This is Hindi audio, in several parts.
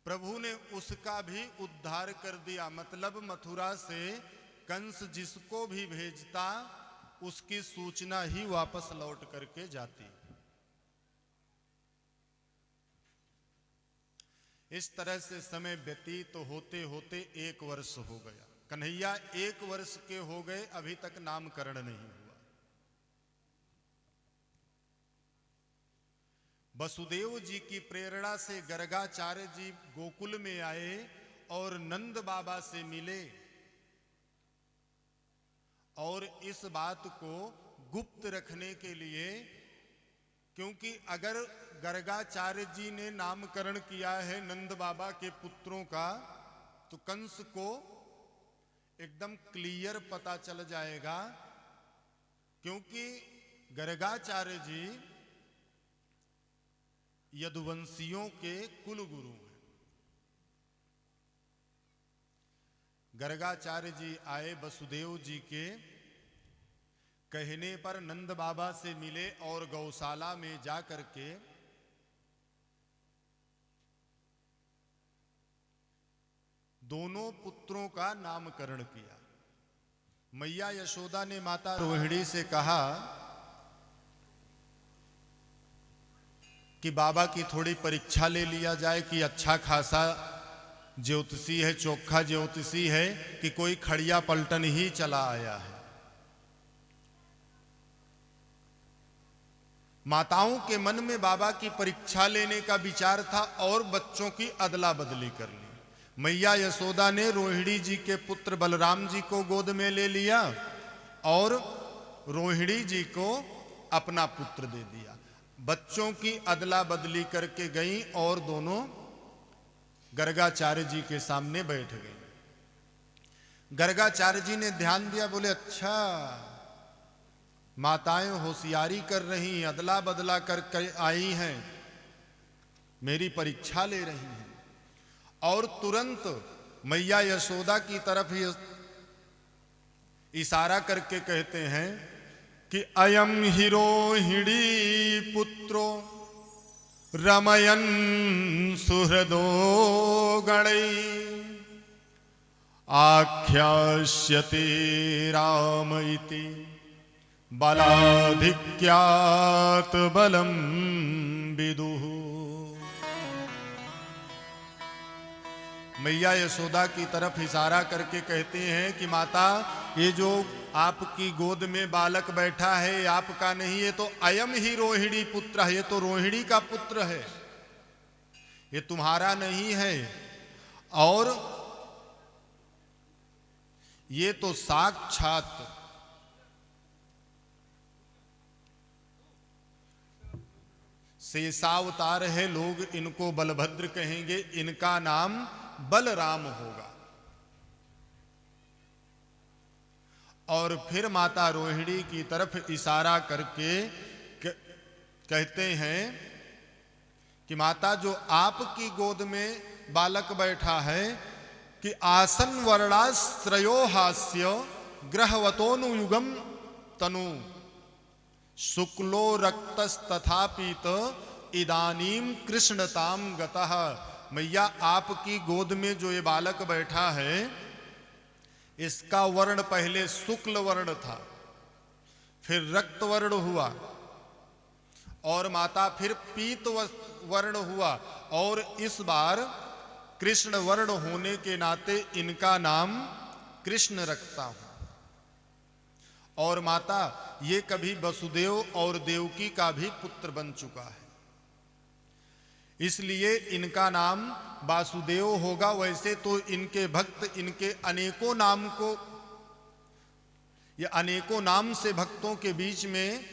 प्रभु ने उसका भी उद्धार कर दिया। मतलब मथुरा से कंस जिसको भी भेजता उसकी सूचना ही वापस लौट करके जाती। इस तरह से समय व्यतीत होते होते 1 वर्ष हो गया। कन्हैया 1 वर्ष के हो गए, अभी तक नामकरण नहीं हुआ। वसुदेव जी की प्रेरणा से गर्गाचार्य जी गोकुल में आए और नंद बाबा से मिले और इस बात को गुप्त रखने के लिए, क्योंकि अगर गर्गाचार्य जी ने नामकरण किया है नंद बाबा के पुत्रों का तो कंस को एकदम क्लियर पता चल जाएगा, क्योंकि गर्गाचार्य जी यदुवंशियों के कुल गुरु हैं। गर्गाचार्य जी आए, वसुदेव जी के कहने पर नंद बाबा से मिले और गौशाला में जाकर के दोनों पुत्रों का नामकरण किया। मैया यशोदा ने माता रोहिणी से कहा कि बाबा की थोड़ी परीक्षा ले लिया जाए कि अच्छा खासा ज्योतिषी है, चोखा ज्योतिषी है कि कोई खड़िया पलटन ही चला आया है। माताओं के मन में बाबा की परीक्षा लेने का विचार था और बच्चों की अदला बदली कर ली। मैया यशोदा ने रोहिणी जी के पुत्र बलराम जी को गोद में ले लिया और रोहिणी जी को अपना पुत्र दे दिया। बच्चों की अदला बदली करके गई और दोनों गर्गाचार्य जी के सामने बैठ गई। गर्गाचार्य जी ने ध्यान दिया, बोले अच्छा माताएं होशियारी कर रही, अदला बदला कर आई हैं, मेरी परीक्षा ले रही हैं। और तुरंत मैया यशोदा की तरफ इशारा करके कहते हैं कि अयम हि रोहिणी पुत्रो रमयन सुहृदो गणै आख्यास्यते राम इति बलाधिक्यात् बलम विदुः। मैया यशोदा की तरफ इशारा करके कहते हैं कि माता, ये जो आपकी गोद में बालक बैठा है आपका नहीं, ये तो अयम ही रोहिणी पुत्र है, ये तो रोहिणी का पुत्र है, ये तुम्हारा नहीं है। और ये तो साक्षात शेषावतार है, लोग इनको बलभद्र कहेंगे, इनका नाम बलराम होगा। और फिर माता रोहिणी की तरफ इशारा करके कहते हैं कि माता, जो आपकी गोद में बालक बैठा है कि आसन वर्णाश्रयो हास्य ग्रहवतोनुयुगम तनु शुक्लो रक्तस्तथापीत इदानीम कृष्णताम गतः। मैया, आपकी गोद में जो ये बालक बैठा है इसका वर्ण पहले शुक्ल वर्ण था, फिर रक्त वर्ण हुआ और माता फिर पीत वर्ण हुआ और इस बार कृष्ण वर्ण होने के नाते इनका नाम कृष्ण रखता हूं। और माता, ये कभी वसुदेव और देवकी का भी पुत्र बन चुका है, इसलिए इनका नाम वासुदेव होगा। वैसे तो इनके भक्त इनके अनेकों नाम को, या अनेकों नाम से भक्तों के बीच में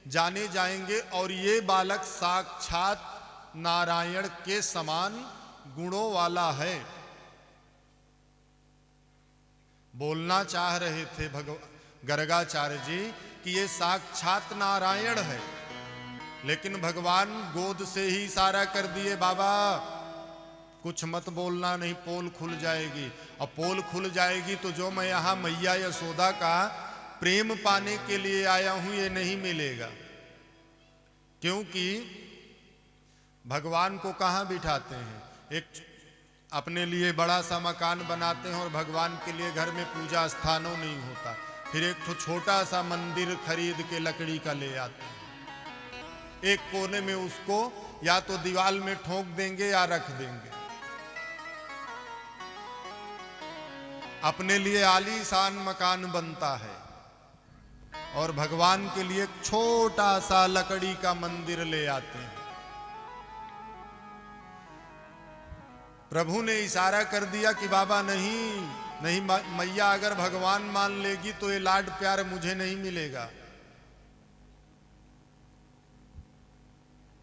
जाने जाएंगे और ये बालक साक्षात नारायण के समान गुणों वाला है। बोलना चाह रहे थे गर्गाचार्य जी कि ये साक्षात नारायण है, लेकिन भगवान गोद से ही इशारा कर दिए, बाबा कुछ मत बोलना, नहीं पोल खुल जाएगी। और पोल खुल जाएगी तो जो मैं यहां मैया यशोदा का प्रेम पाने के लिए आया हूं ये नहीं मिलेगा, क्योंकि भगवान को कहां बिठाते हैं, एक अपने लिए बड़ा सा मकान बनाते हैं और भगवान के लिए घर में पूजा स्थानों नहीं होता, फिर एक तो छोटा सा मंदिर खरीद के लकड़ी का ले आते हैं, एक कोने में उसको या तो दीवार में ठोक देंगे या रख देंगे। अपने लिए आलीशान मकान बनता है और भगवान के लिए एक छोटा सा लकड़ी का मंदिर ले आते हैं। प्रभु ने इशारा कर दिया कि बाबा नहीं मैया अगर भगवान मान लेगी तो ये लाड प्यार मुझे नहीं मिलेगा।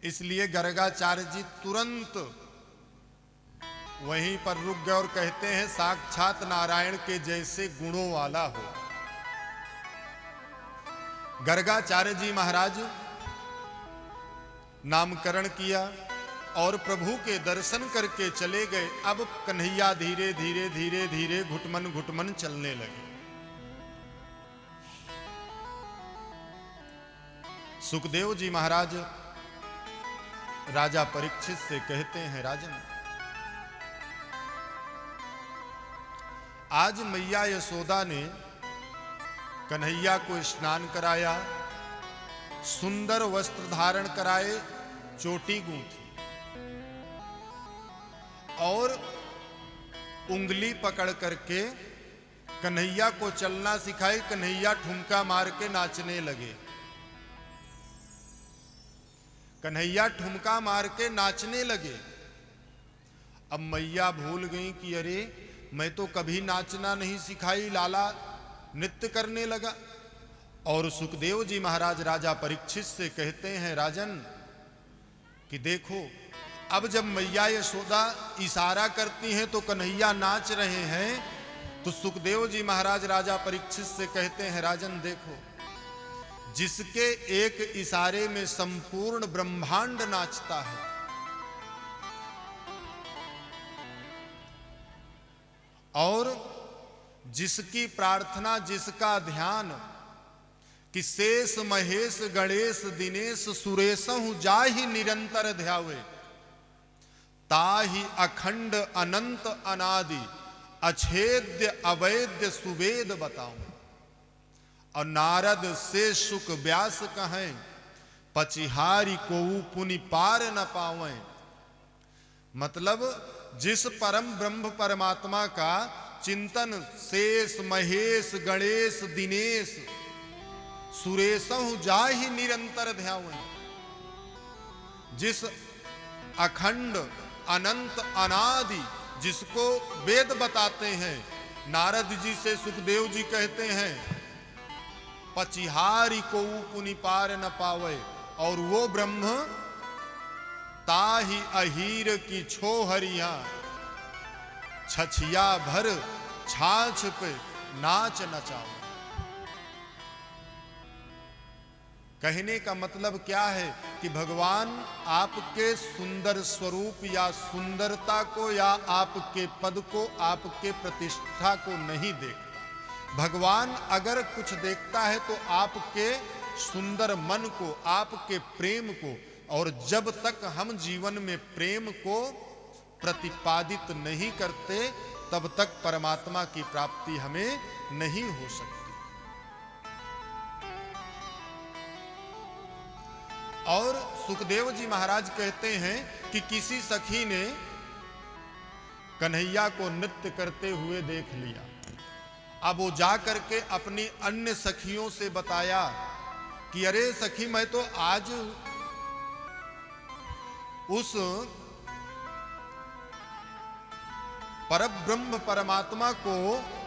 इसलिए गर्गाचार्य जी तुरंत वहीं पर रुक गए और कहते हैं साक्षात नारायण के जैसे गुणों वाला हो। गर्गाचार्य जी महाराज नामकरण किया और प्रभु के दर्शन करके चले गए। अब कन्हैया धीरे धीरे धीरे धीरे घुटमन घुटमन चलने लगे। सुखदेव जी महाराज राजा परीक्षित से कहते हैं, राजन आज मैया यशोदा ने कन्हैया को स्नान कराया, सुंदर वस्त्र धारण कराए, चोटी गूंथी और उंगली पकड़ करके कन्हैया को चलना सिखाई। कन्हैया ठुमका मार के नाचने लगे। कन्हैया ठुमका मार के नाचने लगे। अब मैया भूल गई कि अरे मैं तो कभी नाचना नहीं सिखाई, लाला नृत्य करने लगा। और सुखदेव जी महाराज राजा परीक्षित से कहते हैं, राजन कि देखो अब जब मैया यशोदा इशारा करती हैं तो कन्हैया नाच रहे हैं। तो सुखदेव जी महाराज राजा परीक्षित से कहते हैं, राजन देखो जिसके एक इशारे में संपूर्ण ब्रह्मांड नाचता है, और जिसकी प्रार्थना जिसका ध्यान कि शेष महेश गणेश दिनेश सुरेशहु जाहि निरंतर ध्यावे, ताहि अखंड अनंत अनादि अछेद्य अवैद्य सुवेद बताऊं। और नारद से सुख व्यास कहें, पचिहारी को पुनि पार न पावें। मतलब जिस परम ब्रह्म परमात्मा का चिंतन शेष महेश गणेश दिनेश सुरेशहु जाहि निरंतर ध्यावें, जिस अखंड अनंत अनादि जिसको वेद बताते हैं, नारद जी से सुखदेव जी कहते हैं पचिहारी को पुनि पार न पावे। और वो ब्रह्म ताहि अहीर की छोहरिया छछिया भर छाछ पे नाच नचाओ। कहने का मतलब क्या है कि भगवान आपके सुंदर स्वरूप या सुंदरता को या आपके पद को आपके प्रतिष्ठा को नहीं देखता। भगवान अगर कुछ देखता है तो आपके सुंदर मन को, आपके प्रेम को। और जब तक हम जीवन में प्रेम को प्रतिपादित नहीं करते तब तक परमात्मा की प्राप्ति हमें नहीं हो सकती। और सुखदेव जी महाराज कहते हैं कि किसी सखी ने कन्हैया को नृत्य करते हुए देख लिया। अब वो जा करके अपनी अन्य सखियों से बताया कि अरे सखी मैं तो आज उस परब्रह्म परमात्मा को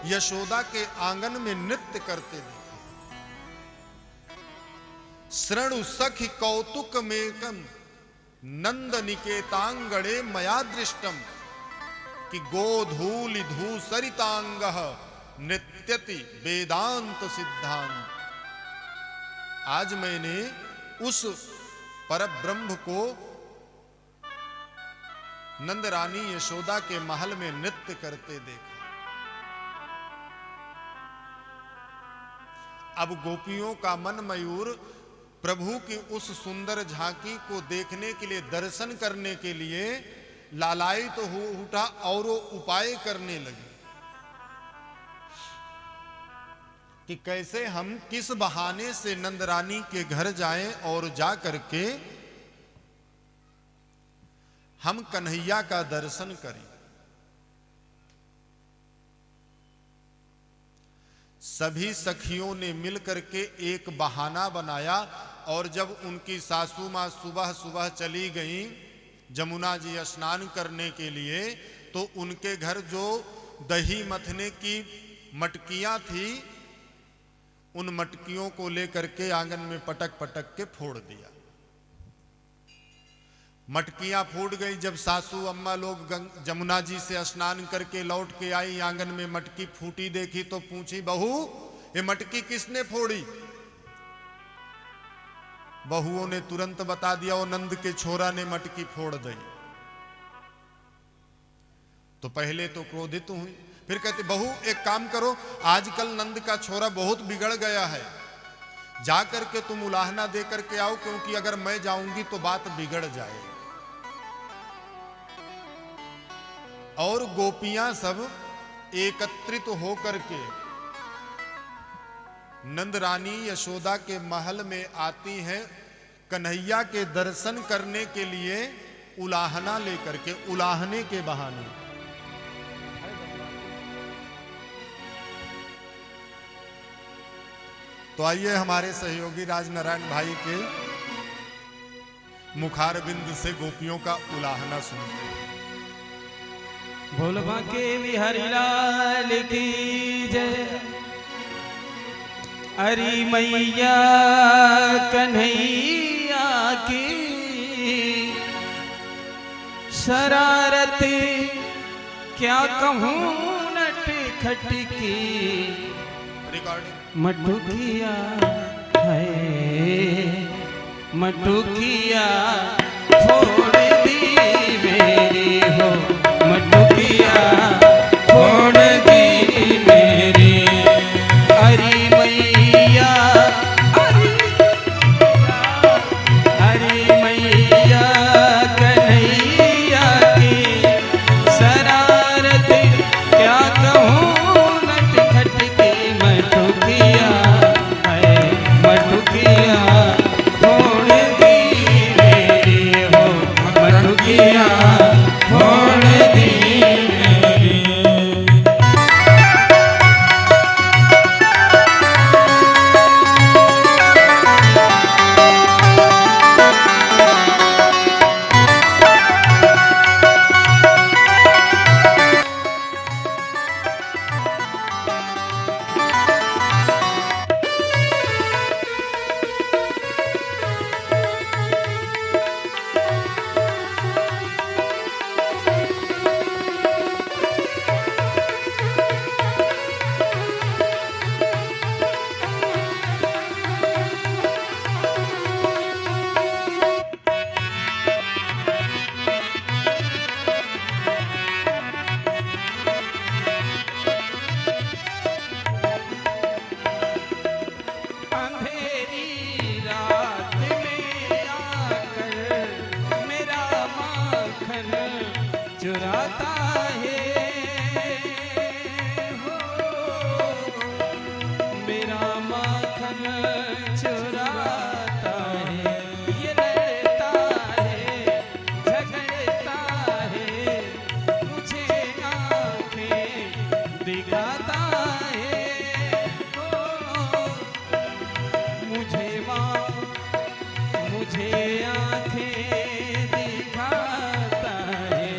यशोदा के आंगन में नृत्य करते देखा। शृणु सखि कौतुक मेकम नंद निकेतांगणे मया दृष्टम कि गोधूलि धूसरितांग नृत्यति वेदांत सिद्धांत। आज मैंने उस परब्रह्म को नंद रानी यशोदा के महल में नृत्य करते देखा। अब गोपियों का मन मयूर प्रभु की उस सुंदर झांकी को देखने के लिए, दर्शन करने के लिए लालाई तो हो उठा और वो उपाय करने लगे कि कैसे हम किस बहाने से नंद रानी के घर जाएं और जा करके हम कन्हैया का दर्शन करें। सभी सखियों ने मिलकर के एक बहाना बनाया और जब उनकी सासू मां सुबह सुबह चली गईं जमुना जी स्नान करने के लिए, तो उनके घर जो दही मथने की मटकियां थी उन मटकियों को लेकर के आंगन में पटक पटक के फोड़ दिया। मटकियां फूट गई। जब सासू अम्मा लोग जमुना जी से स्नान करके लौट के आई, आंगन में मटकी फूटी देखी तो पूछी, बहू ये मटकी किसने फोड़ी? बहुओं ने तुरंत बता दिया, वो नंद के छोरा ने मटकी फोड़ दी। तो पहले तो क्रोधित हुई, फिर कहते बहू एक काम करो, आजकल नंद का छोरा बहुत बिगड़ गया है, जा करके तुम उलाहना दे करके आओ, क्योंकि अगर मैं जाऊंगी तो बात बिगड़ जाए। और गोपियां सब एकत्रित होकर के नंद रानी यशोदा के महल में आती हैं कन्हैया के दर्शन करने के लिए, उलाहना लेकर के, उलाहने के बहाने। तो आइए हमारे सहयोगी राजनारायण भाई के मुखारबिंद से गोपियों का उलाहना सुनते हैं। भोलबा के बिहारी लाल की जय। अरे मैया कन्हैया की शरारत क्या कहूँ नट खट की मटुकिया है, मटुकिया छोड़ दी मेरी हो, मटुकिया छोड़ दी मेरी। अरे मैया, अरे मैया कन्हैया की शरारत क्या कहूँ नट खट की मटुकिया है, मटुकिया छोड़ दी मेरी हो, मटुकिया छोड़ दी मेरी। चुराता है हो, मेरा माखन चुराता है। ये लड़ता है, झगड़ता है, मुझे आंखें दिखाता है हो, मुझे आंखें दिखाता है।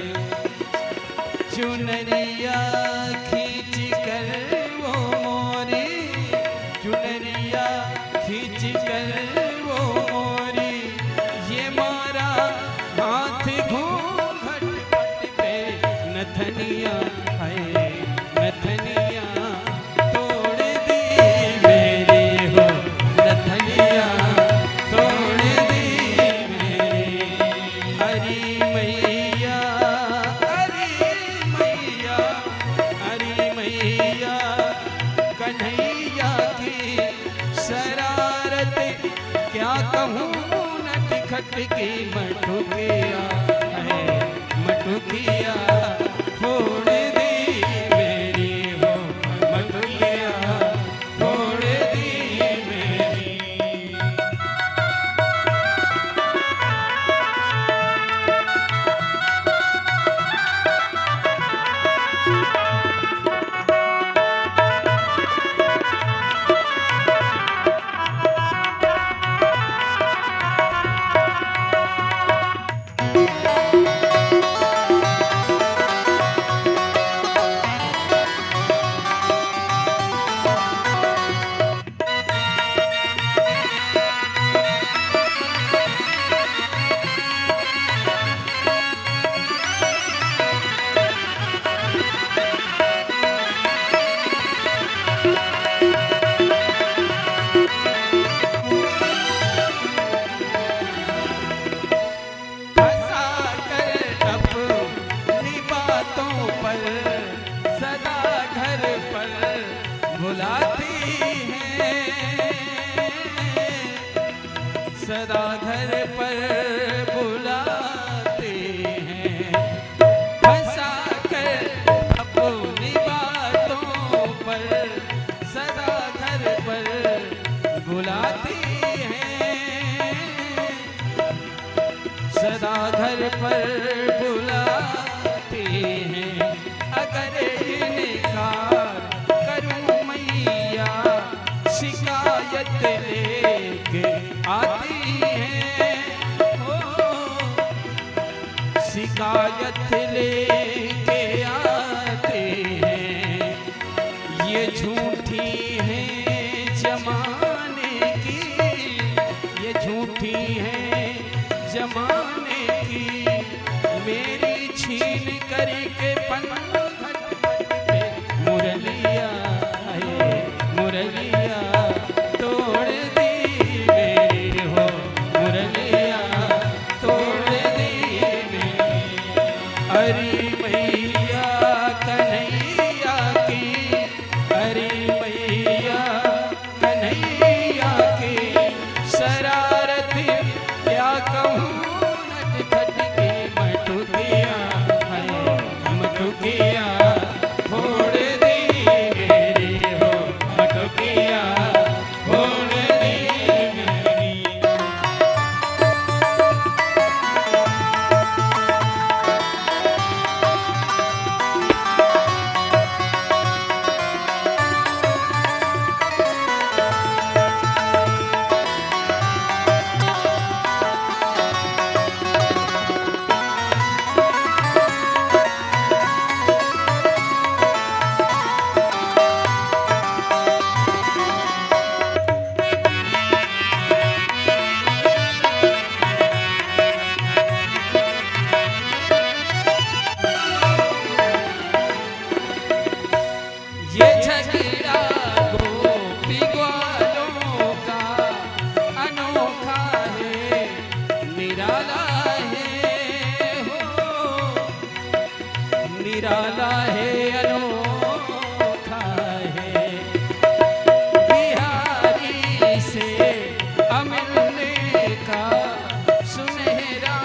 चुनरिया खींच कर वो मोरी, चुनरिया खींच कर वो मोरी, ये मारा हाथ घूंघट पट पे नथनिया है, नथनिया तोड़ दी मेरी हो, नथनिया तोड़ दी मेरी। अरे मैया, अरे मैया कन्हैया की शरारत क्या कहूँ नट खट की मटुकिया है, मटुकिया फोड़ दी मेरी हो मटुकिया फोड़ दी मेरी। सदा घर पर बुलाते हैं, फंसा कर अपनी बातों पर सदा घर पर बुलाते हैं, सदा घर पर बुलाते हैं। अगर इनकार करूं मैया शिकायत लेके आती है, ओ शिकायत लेके आते हैं। ये झूठी है जमाने की, ये झूठी है जमाने की, मेरी छीन करके पनघट पे मुरलिया है मुरलिया तोड़ दी मेरी हो मुरलिया तोड़ दी मेरी। अरे मैया कन्हैया की, अरे मैया कन्हैया की शरारत क्या कहूँ नटखट के मटुकिया है मटुकिया फोड़ दी मेरी हो मटुकिया फोड़ दी मेरी। ये झगड़ा गोपी ग्वालों का अनोखा है निराला है हो निराला है अनोखा है। बिहारी से अमिलने का सुनहरा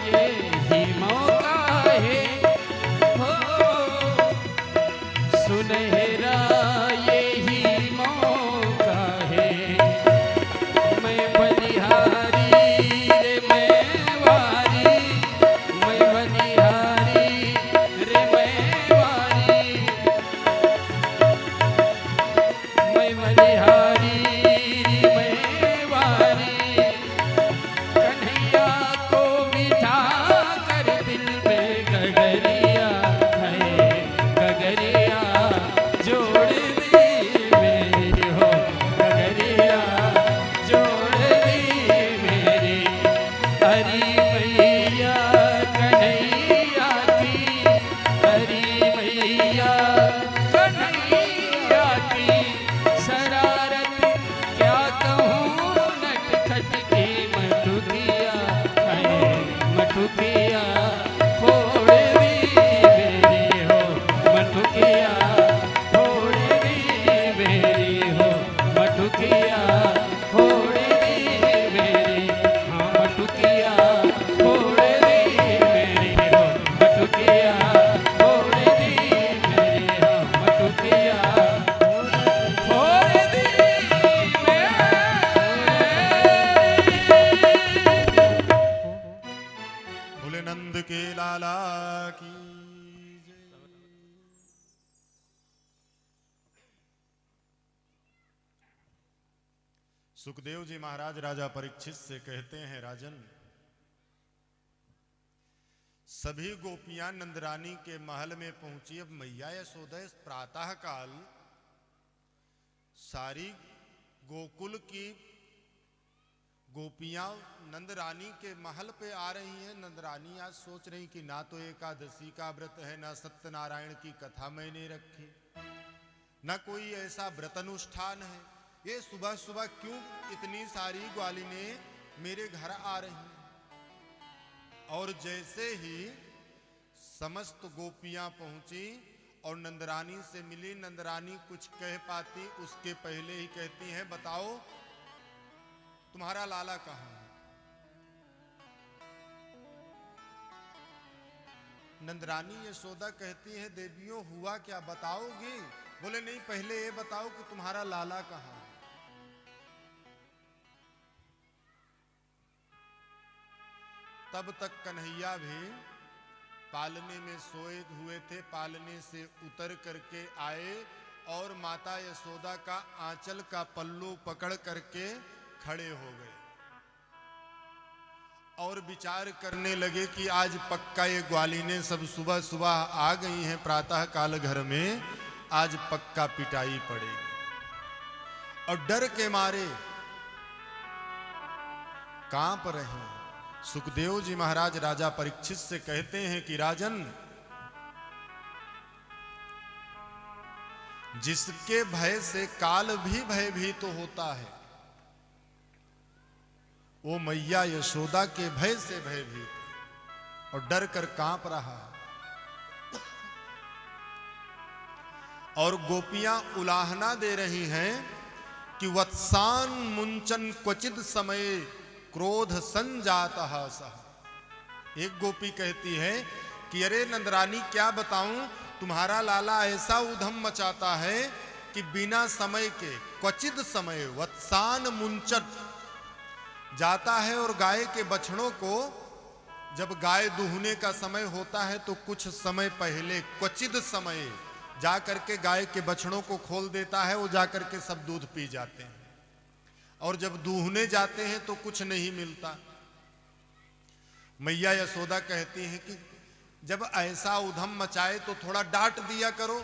ये ही मौका है हो सुनहरा यही मौका है। मैं बलिहारी रे मैं वारी, मैं बलिहारी रे मैं वारी, मैं बलिहारी रे मैं वारी। कन्हैया को बिठा कर दिल में गगरिया है गगरिया जोड़ दी मेरी हो गगरिया जोड़ दी मेरी। हरी मैया कन्हैया की, हरी मैया कन्हैया की शरारत क्या कहूँ नटखट की मटुकिया है मटुकिया फोड़ दी मेरी हो मटुकिया फोड़ दी मेरी हो मटुकिया फोड़ दी मेरी हाँ मटुकिया के लाला की जय। सुखदेव जी महाराज राजा परीक्षित से कहते हैं, राजन, सभी गोपियां नंदरानी के महल में पहुंची। अब मैया यशोदा प्रातः काल सारी गोकुल की गोपियां नंदरानी के महल पे आ रही हैं। नंदरानी आज सोच रही कि ना तो एकादशी का व्रत है, ना सत्यनारायण की कथा मैंने रखी, ना कोई ऐसा व्रत अनुष्ठान है। ये सुबह सुबह क्यों इतनी सारी ग्वालिनें मेरे घर आ रही हैं? और जैसे ही समस्त गोपियां पहुंची और नंदरानी से मिली, नंदरानी कुछ कह पाती उसके पहले ही कहती हैं, बताओ तुम्हारा लाला कहाँ है? नंदरानी यशोदा कहती है, देवियों हुआ क्या, बताओगी? बोले नहीं, पहले ये बताओ कि तुम्हारा लाला कहाँ है। तब तक कन्हैया भी पालने में सोए हुए थे। पालने से उतर करके आए और माता यशोदा का आंचल का पल्लू पकड़ करके खड़े हो गए और विचार करने लगे कि आज पक्का ये ग्वालिनें सब सुबह सुबह आ गई हैं प्रातः काल घर में, आज पक्का पिटाई पड़ेगी। और डर के मारे कांप रहे हैं। सुखदेव जी महाराज राजा परीक्षित से कहते हैं कि राजन, जिसके भय से काल भी भयभीत तो होता है, वो मैया यशोदा के भय से भयभीत है और डर कर कांप रहा है। और गोपियां उलाहना दे रही हैं कि वत्सान मुंचन क्वचित समय क्रोध संजातः सह। एक गोपी कहती है कि अरे नंदरानी, क्या बताऊं, तुम्हारा लाला ऐसा उधम मचाता है कि बिना समय के क्वचित समय वत्सान मुंचत जाता है और गाय के बछड़ों को जब गाय दूहने का समय होता है तो कुछ समय पहले क्वचित समय जा करके गाय के बछड़ों को खोल देता है। वो जा करके सब दूध पी जाते हैं और जब दूहने जाते हैं तो कुछ नहीं मिलता। मैया यशोदा कहती हैं कि जब ऐसा उधम मचाए तो थोड़ा डांट दिया करो।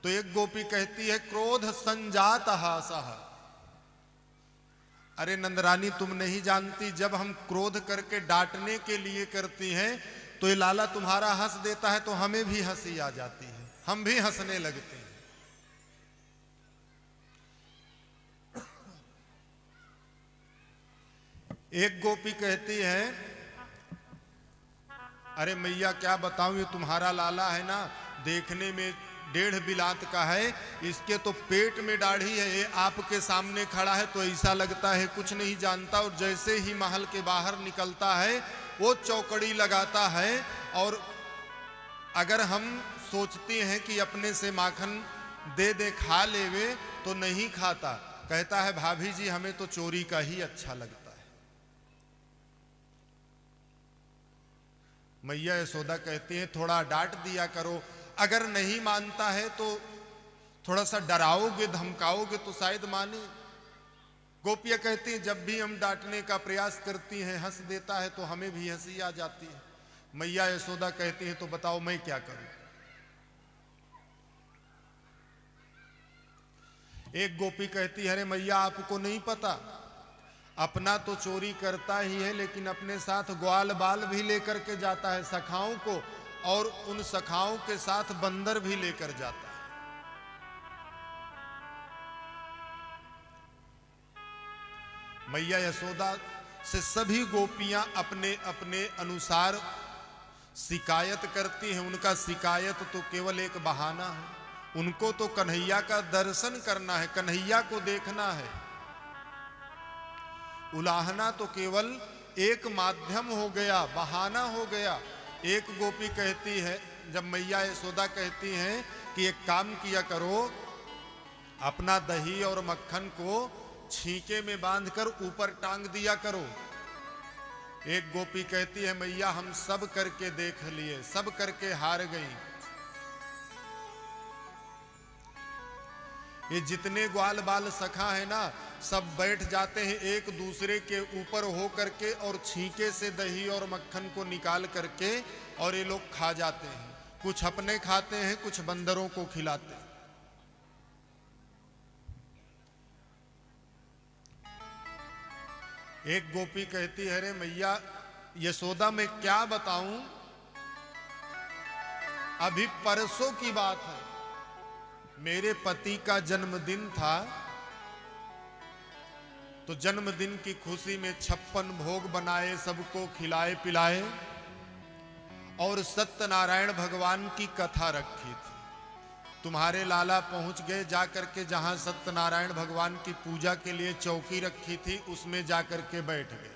तो एक गोपी कहती है, क्रोध संजातः सः। अरे नंदरानी, तुम नहीं जानती, जब हम क्रोध करके डांटने के लिए करती हैं तो ये लाला तुम्हारा हंस देता है तो हमें भी हंसी आ जाती है, हम भी हंसने लगते हैं। एक गोपी कहती है, अरे मैया क्या बताऊं, ये तुम्हारा लाला है ना, देखने में 1.5 बिलात का है, इसके तो पेट में दाढ़ी है, ये आपके सामने खड़ा है तो ऐसा लगता है कुछ नहीं जानता। और जैसे ही महल के बाहर निकलता है वो चौकड़ी लगाता है और अगर हम सोचते हैं कि अपने से माखन दे दे खा लेवे तो नहीं खाता। कहता है, भाभी जी हमें तो चोरी का ही अच्छा लगता है। मैया यशोदा कहती हैं, थोड़ा डांट दिया करो, अगर नहीं मानता है तो थोड़ा सा डराओगे धमकाओगे तो शायद माने। गोपियां कहती हैं, जब भी हम डांटने का प्रयास करती हैं हंस देता है तो हमें भी हंसी आ जाती है। मैया यशोदा कहती हैं, तो बताओ मैं क्या करूं। एक गोपी कहती है, अरे मैया आपको नहीं पता, अपना तो चोरी करता ही है लेकिन अपने साथ ग्वाल बाल भी लेकर के जाता है सखाओं को, और उन सखाओं के साथ बंदर भी लेकर जाता है। मैया यशोदा से सभी गोपियां अपने अपने अनुसार शिकायत करती हैं। उनका शिकायत तो केवल एक बहाना है, उनको तो कन्हैया का दर्शन करना है, कन्हैया को देखना है। उलाहना तो केवल एक माध्यम हो गया, बहाना हो गया। एक गोपी कहती है, जब मैया यशोदा कहती हैं कि एक काम किया करो, अपना दही और मक्खन को छींके में बांधकर ऊपर टांग दिया करो, एक गोपी कहती है मैया हम सब करके देख लिए, सब करके हार गई। ये जितने ग्वाल बाल सखा है ना, सब बैठ जाते हैं एक दूसरे के ऊपर हो करके और छींके से दही और मक्खन को निकाल करके और ये लोग खा जाते हैं। कुछ अपने खाते हैं, कुछ बंदरों को खिलाते हैं। एक गोपी कहती है अरे मैया यशोदा मैं क्या बताऊं, अभी परसों की बात है, मेरे पति का जन्मदिन था, तो जन्मदिन की खुशी में 56 भोग बनाए, सबको खिलाए पिलाए और सत्यनारायण भगवान की कथा रखी थी। तुम्हारे लाला पहुंच गए, जाकर के जहां सत्यनारायण भगवान की पूजा के लिए चौकी रखी थी उसमें जाकर के बैठ गए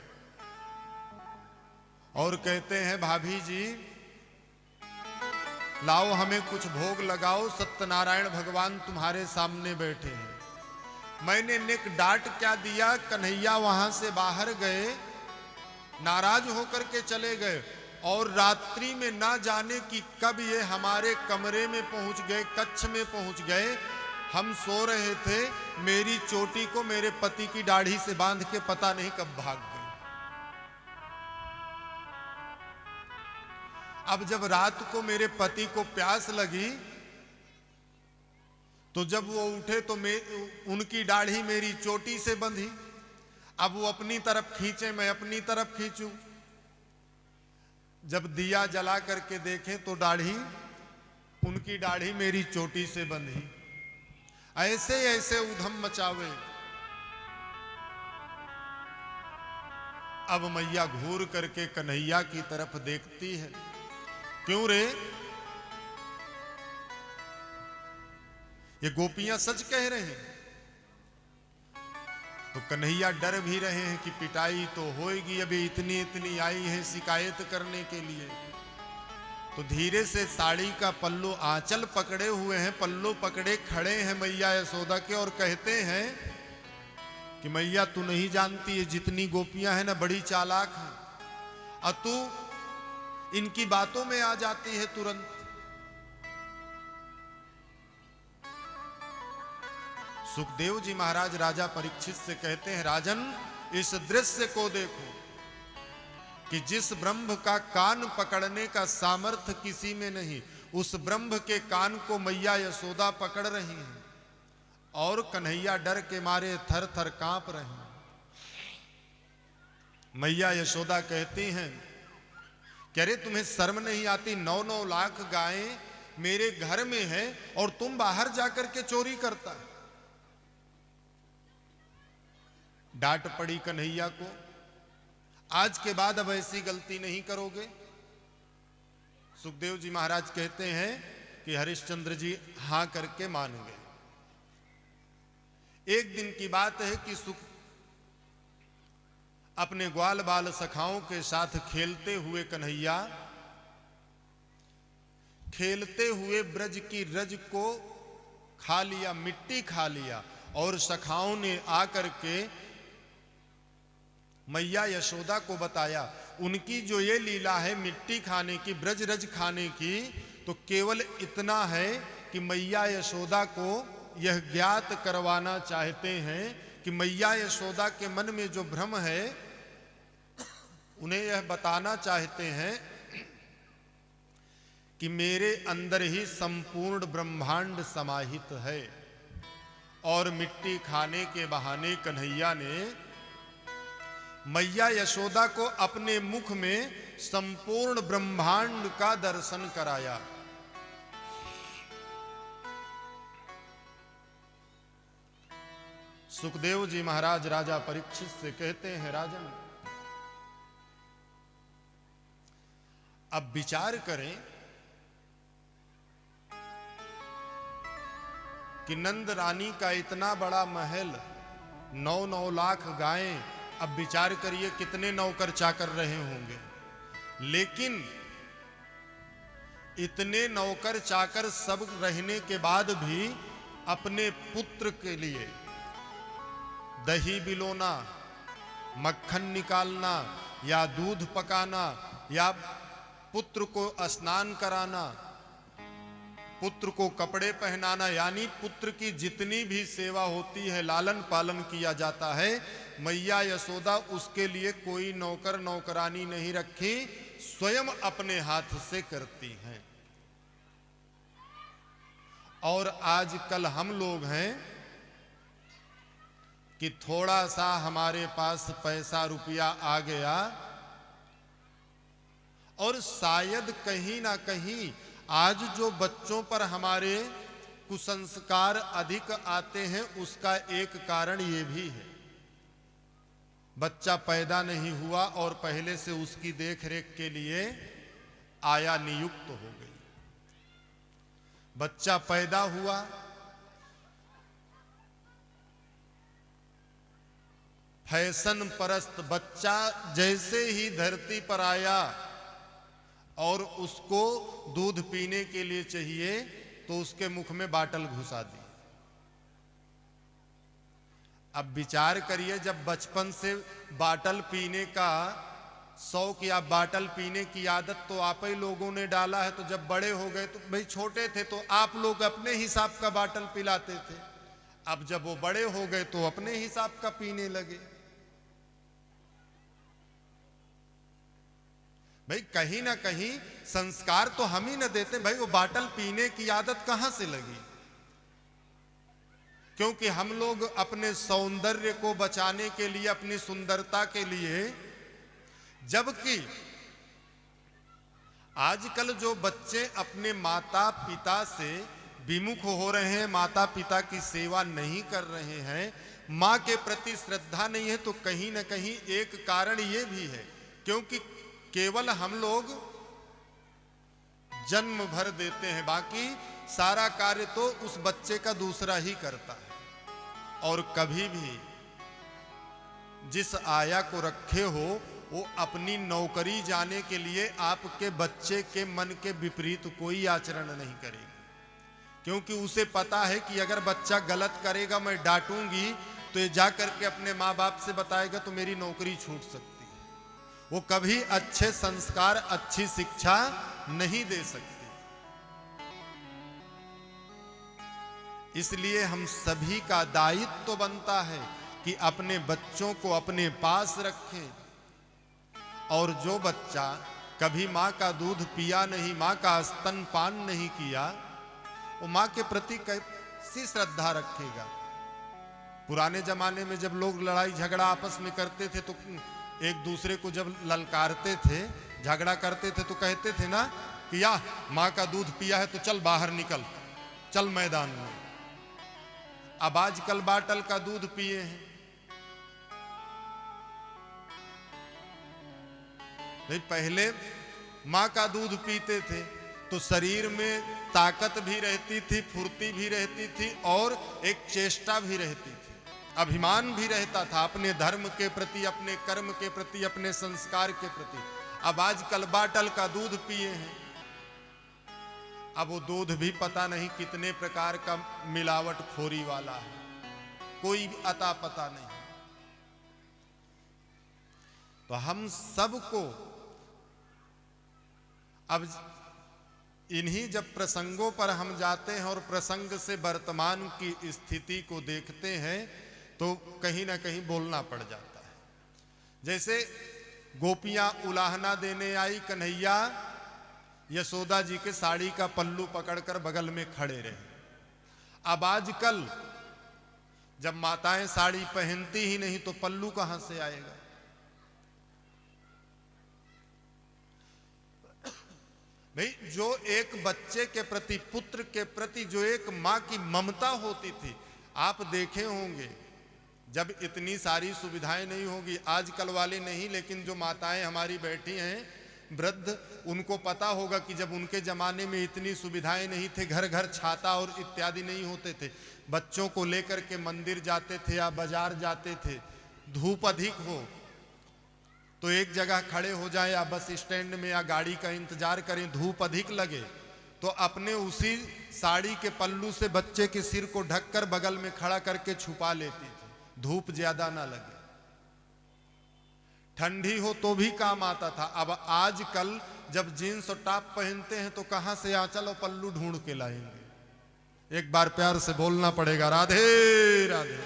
और कहते हैं भाभी जी लाओ हमें कुछ भोग लगाओ, सत्यनारायण भगवान तुम्हारे सामने बैठे हैं। मैंने नेक डांट क्या दिया, कन्हैया वहां से बाहर गए, नाराज होकर के चले गए और रात्रि में ना जाने कि कब ये हमारे कमरे में पहुंच गए, कक्ष में पहुंच गए। हम सो रहे थे, मेरी चोटी को मेरे पति की दाढ़ी से बांध के पता नहीं कब भाग गए। अब जब रात को मेरे पति को प्यास लगी तो जब वो उठे तो उनकी दाढ़ी मेरी चोटी से बंधी। अब वो अपनी तरफ खींचे, मैं अपनी तरफ खींचूं। जब दिया जला करके देखें तो दाढ़ी, उनकी दाढ़ी मेरी चोटी से बंधी। ऐसे ऐसे उधम मचावे। अब मैया घूर करके कन्हैया की तरफ देखती है, क्यों रे, ये गोपियां सच कह रहे हैं। तो कन्हैया डर भी रहे हैं कि पिटाई तो होएगी, अभी इतनी इतनी आई है शिकायत करने के लिए। तो धीरे से साड़ी का पल्लू आंचल पकड़े हुए हैं, पल्लू पकड़े खड़े हैं मैया यशोदा के और कहते हैं कि मैया तू नहीं जानती, ये जितनी गोपियां हैं ना बड़ी चालाक हैं, और तू इनकी बातों में आ जाती है तुरंत। सुखदेव जी महाराज राजा परीक्षित से कहते हैं राजन इस दृश्य को देखो कि जिस ब्रह्म का कान पकड़ने का सामर्थ्य किसी में नहीं, उस ब्रह्म के कान को मैया यशोदा पकड़ रही हैं और कन्हैया डर के मारे थर थर कांप रहे हैं। मैया यशोदा कहती हैं कि अरे तुम्हें शर्म नहीं आती, 9-9 लाख गायें मेरे घर में है और तुम बाहर जाकर के चोरी करता है। डांट पड़ी कन्हैया को, आज के बाद अब ऐसी गलती नहीं करोगे। सुखदेव जी महाराज कहते हैं कि हरिश्चंद्र जी हां करके मान गए। एक दिन की बात है कि सुख अपने ग्वाल बाल सखाओं के साथ खेलते हुए कन्हैया खेलते हुए ब्रज की रज को खा लिया, मिट्टी खा लिया और सखाओं ने आकर के मैया यशोदा को बताया। उनकी जो ये लीला है मिट्टी खाने की, ब्रज रज खाने की, तो केवल इतना है कि मैया यशोदा को यह ज्ञात करवाना चाहते हैं कि मैया यशोदा के मन में जो भ्रम है उन्हें यह बताना चाहते हैं कि मेरे अंदर ही संपूर्ण ब्रह्मांड समाहित है। और मिट्टी खाने के बहाने कन्हैया ने मैया यशोदा को अपने मुख में संपूर्ण ब्रह्मांड का दर्शन कराया। सुखदेव जी महाराज राजा परीक्षित से कहते हैं राजन अब विचार करें कि नंद रानी का इतना बड़ा महल, 9-9 लाख गायें, अब विचार करिए कितने नौकर चाकर रहे होंगे। लेकिन इतने नौकर चाकर सब रहने के बाद भी अपने पुत्र के लिए दही बिलोना, मक्खन निकालना या दूध पकाना या पुत्र को स्नान कराना, पुत्र को कपड़े पहनाना, यानी पुत्र की जितनी भी सेवा होती है, लालन पालन किया जाता है, मैया यशोदा उसके लिए कोई नौकर नौकरानी नहीं रखी, स्वयं अपने हाथ से करती हैं। और आजकल हम लोग हैं कि थोड़ा सा हमारे पास पैसा रुपया आ गया और शायद कहीं ना कहीं आज जो बच्चों पर हमारे कुसंस्कार अधिक आते हैं, उसका एक कारण ये भी है, बच्चा पैदा नहीं हुआ और पहले से उसकी देखरेख के लिए आया नियुक्त हो गई। बच्चा पैदा हुआ, फैशन परस्त बच्चा जैसे ही धरती पर आया और उसको दूध पीने के लिए चाहिए तो उसके मुख में बाटल घुसा दी। अब विचार करिए, जब बचपन से बाटल पीने का शौक या बाटल पीने की आदत तो आप ही लोगों ने डाला है, तो जब बड़े हो गए तो भाई छोटे थे तो आप लोग अपने हिसाब का बाटल पिलाते थे, अब जब वो बड़े हो गए तो अपने हिसाब का पीने लगे। भाई कहीं ना कहीं संस्कार तो हम ही न देते, भाई वो बाटल पीने की आदत कहां से लगी? क्योंकि हम लोग अपने सौंदर्य को बचाने के लिए, अपनी सुंदरता के लिए, जबकि आजकल जो बच्चे अपने माता पिता से विमुख हो रहे हैं, माता पिता की सेवा नहीं कर रहे हैं, मां के प्रति श्रद्धा नहीं है, तो कहीं ना कहीं एक कारण ये भी है, क्योंकि केवल हम लोग जन्म भर देते हैं, बाकी सारा कार्य तो उस बच्चे का दूसरा ही करता है। और कभी भी जिस आया को रखे हो वो अपनी नौकरी जाने के लिए आपके बच्चे के मन के विपरीत कोई आचरण नहीं करेगी, क्योंकि उसे पता है कि अगर बच्चा गलत करेगा मैं डांटूंगी तो ये जा करके अपने माँ बाप से बताएगा तो मेरी नौकरी छूट सकती है। वो कभी अच्छे संस्कार, अच्छी शिक्षा नहीं दे सकती। इसलिए हम सभी का दायित्व तो बनता है कि अपने बच्चों को अपने पास रखें, और जो बच्चा कभी माँ का दूध पिया नहीं, माँ का स्तनपान नहीं किया, वो माँ के प्रति कैसी श्रद्धा रखेगा? पुराने जमाने में जब लोग लड़ाई झगड़ा आपस में करते थे तो एक दूसरे को जब ललकारते थे, झगड़ा करते थे, तो कहते थे ना कि या माँ का दूध पिया है तो चल बाहर निकल, चल मैदान में। अब आजकल बाटल का दूध पिए हैं। नहीं, पहले माँ का दूध पीते थे तो शरीर में ताकत भी रहती थी, फुर्ती भी रहती थी और एक चेष्टा भी रहती थी, अभिमान भी रहता था अपने धर्म के प्रति, अपने कर्म के प्रति, अपने संस्कार के प्रति। अब आजकल बाटल का दूध पिए हैं, अब वो दूध भी पता नहीं कितने प्रकार का मिलावट खोरी वाला है, कोई अता पता नहीं। तो हम सबको अब इन्हीं जब प्रसंगों पर हम जाते हैं और प्रसंग से वर्तमान की स्थिति को देखते हैं तो कहीं ना कहीं बोलना पड़ जाता है। जैसे गोपियां उलाहना देने आई, कन्हैया यशोदा जी के साड़ी का पल्लू पकड़कर बगल में खड़े रहे। अब आजकल जब माताएं साड़ी पहनती ही नहीं तो पल्लू कहां से आएगा? भाई जो एक बच्चे के प्रति, पुत्र के प्रति जो एक मां की ममता होती थी, आप देखे होंगे जब इतनी सारी सुविधाएं नहीं होगी, आजकल वाले नहीं, लेकिन जो माताएं हमारी बैठी हैं वृद्ध, उनको पता होगा कि जब उनके जमाने में इतनी सुविधाएं नहीं थे, घर घर छाता और इत्यादि नहीं होते थे, बच्चों को लेकर के मंदिर जाते थे या बाजार जाते थे, धूप अधिक हो तो एक जगह खड़े हो जाए या बस स्टैंड में या गाड़ी का इंतजार करें, धूप अधिक लगे तो अपने उसी साड़ी के पल्लू से बच्चे के सिर को ढककर बगल में खड़ा करके छुपा लेती थी, धूप ज्यादा ना लगे। ठंडी हो तो भी काम आता था। अब आजकल जब जीन्स और टॉप पहनते हैं तो कहां से आंचल और पल्लू ढूंढ के लाएंगे। एक बार प्यार से बोलना पड़ेगा, राधे राधे।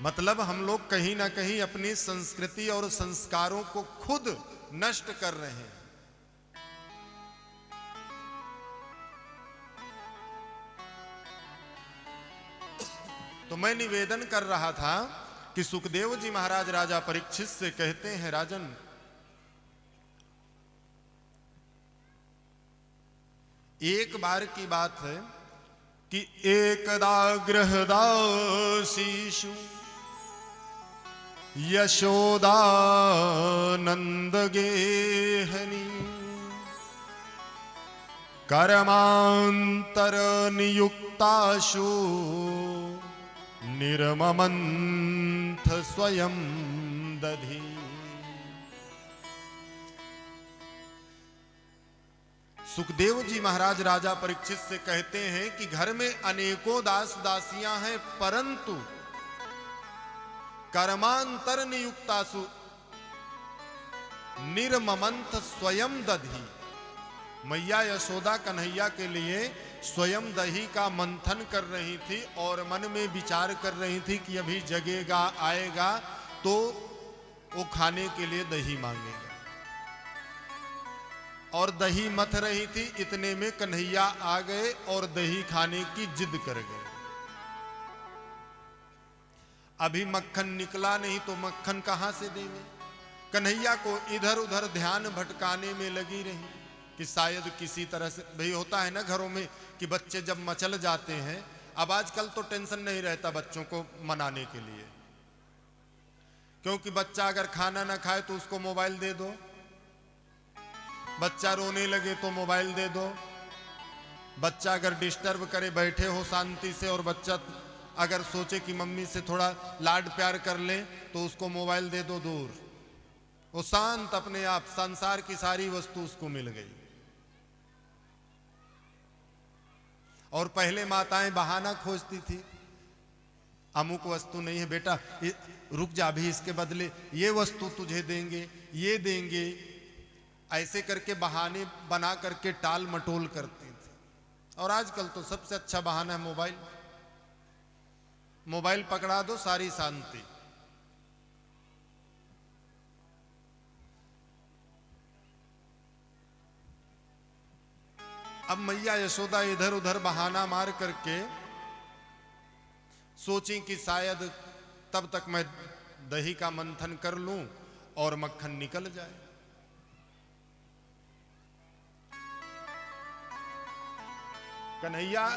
मतलब हम लोग कहीं ना कहीं अपनी संस्कृति और संस्कारों को खुद नष्ट कर रहे हैं। तो मैं निवेदन कर रहा था कि सुखदेव जी महाराज राजा परीक्षित से कहते हैं, राजन एक बार की बात है कि एकदा गृहदासीषु यशोदानंद गेहनी कर्मांतर नियुक्ताशु निर्ममंथ स्वयं दधी। सुखदेव जी महाराज राजा परीक्षित से कहते हैं कि घर में अनेकों दास दासियां हैं, परंतु कर्मांतर नियुक्तासु निर्ममंथ स्वयं दधी। मैया यशोदा कन्हैया के लिए स्वयं दही का मंथन कर रही थी और मन में विचार कर रही थी कि अभी जगेगा आएगा तो वो खाने के लिए दही मांगेगा, और दही मथ रही थी। इतने में कन्हैया आ गए और दही खाने की जिद कर गए। अभी मक्खन निकला नहीं तो मक्खन कहां से देंगे। कन्हैया को इधर उधर ध्यान भटकाने में लगी रही कि शायद किसी तरह से, भाई होता है ना घरों में कि बच्चे जब मचल जाते हैं। अब आजकल तो टेंशन नहीं रहता बच्चों को मनाने के लिए, क्योंकि बच्चा अगर खाना ना खाए तो उसको मोबाइल दे दो, बच्चा रोने लगे तो मोबाइल दे दो, बच्चा अगर डिस्टर्ब करे बैठे हो शांति से और बच्चा अगर सोचे कि मम्मी से थोड़ा लाड प्यार कर ले तो उसको मोबाइल दे दो दूर, वो शांत अपने आप, संसार की सारी वस्तु उसको मिल गई। और पहले माताएं बहाना खोजती थी, अमुक वस्तु नहीं है बेटा, रुक जा, अभी इसके बदले ये वस्तु तुझे देंगे, ये देंगे, ऐसे करके बहाने बना करके टाल मटोल करती थी। और आजकल तो सबसे अच्छा बहाना है मोबाइल। मोबाइल पकड़ा दो, सारी शांति। अब मैया यशोदा इधर उधर बहाना मार करके सोची कि शायद तब तक मैं दही का मंथन कर लूं और मक्खन निकल जाए। कन्हैया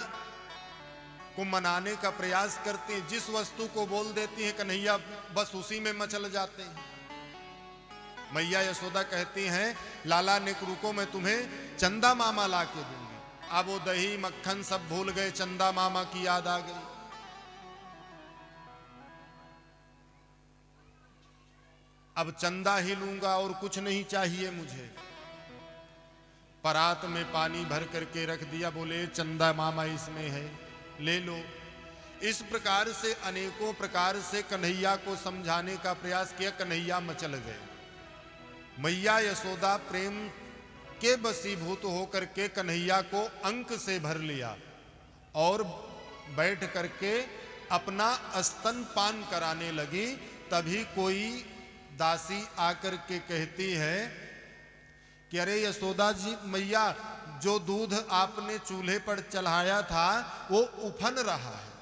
को मनाने का प्रयास करती हैं, जिस वस्तु को बोल देती हैं कन्हैया बस उसी में मचल जाते हैं। मैया यशोदा कहती हैं, लाला ने रुको, मैं तुम्हें चंदा मामा ला के दूंगी। अब वो दही मक्खन सब भूल गए, चंदा मामा की याद आ गई। अब चंदा ही लूंगा और कुछ नहीं चाहिए मुझे। परात में पानी भर करके रख दिया, बोले चंदा मामा इसमें है, ले लो। इस प्रकार से अनेकों प्रकार से कन्हैया को समझाने का प्रयास किया, कन्हैया मचल गए। मैया यशोदा प्रेम के बसीभूत होकर के कन्हैया को अंक से भर लिया और बैठ करके अपना स्तन पान कराने लगी। तभी कोई दासी आकर के कहती है कि अरे यशोदा जी, मैया जो दूध आपने चूल्हे पर चढ़ाया था वो उफन रहा है।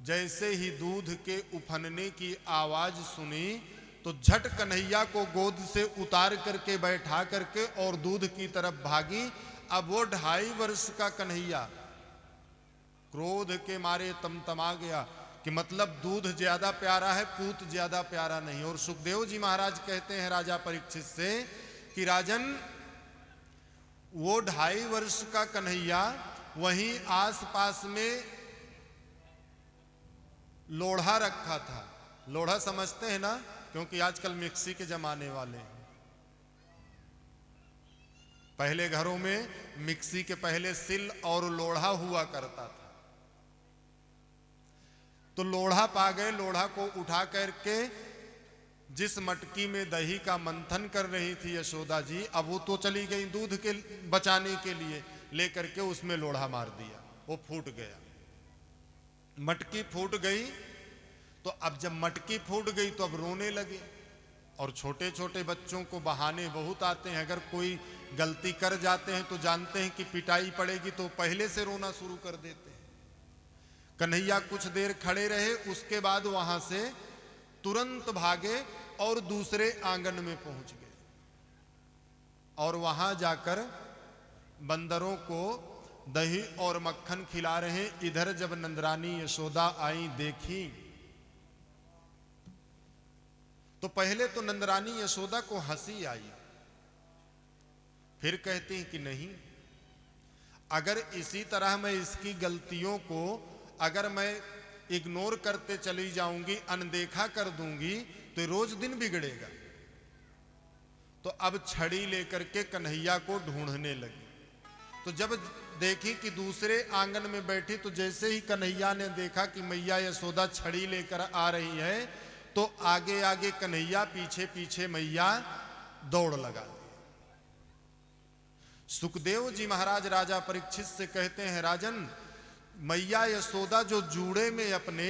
जैसे ही दूध के उफनने की आवाज सुनी तो झट कन्हैया को गोद से उतार करके बैठा करके और दूध की तरफ भागी। अब वो 2.5 वर्ष का कन्हैया क्रोध के मारे तमतमा गया कि मतलब दूध ज्यादा प्यारा है, पूत ज्यादा प्यारा नहीं। और सुखदेव जी महाराज कहते हैं राजा परीक्षित से कि राजन, वो 2.5 वर्ष का कन्हैया वहीं आसपास में लोढ़ा रखा था। लोढ़ा समझते हैं ना, क्योंकि आजकल मिक्सी के जमाने वाले हैं। पहले घरों में मिक्सी के पहले सिल और लोढ़ा हुआ करता था। तो लोढ़ा पा गए, लोढ़ा को उठा करके जिस मटकी में दही का मंथन कर रही थी यशोदा जी, अब वो तो चली गई दूध के बचाने के लिए, लेकर के उसमें लोढ़ा मार दिया, वो फूट गया। मटकी फूट गई तो अब जब मटकी फूट गई तो अब रोने लगे। और छोटे छोटे बच्चों को बहाने बहुत आते हैं, अगर कोई गलती कर जाते हैं तो जानते हैं कि पिटाई पड़ेगी तो पहले से रोना शुरू कर देते हैं। कन्हैया कुछ देर खड़े रहे, उसके बाद वहां से तुरंत भागे और दूसरे आंगन में पहुंच गए और वहां जाकर बंदरों को दही और मक्खन खिला रहे। इधर जब नंदरानी यशोदा आई, देखी तो पहले तो नंदरानी यशोदा को हंसी आई, फिर कहती हैं कि नहीं, अगर इसी तरह मैं इसकी गलतियों को अगर मैं इग्नोर करते चली जाऊंगी, अनदेखा कर दूंगी, तो रोज दिन बिगड़ेगा। तो अब छड़ी लेकर के कन्हैया को ढूंढने लगी। तो जब देखी कि दूसरे आंगन में बैठी, तो जैसे ही कन्हैया ने देखा कि मैया यशोदा छड़ी लेकर आ रही है, तो आगे आगे कन्हैया, पीछे पीछे मैया दौड़ लगा दी। सुखदेव जी महाराज राजा परीक्षित से कहते हैं, राजन, मैया यशोदा जो जूड़े में अपने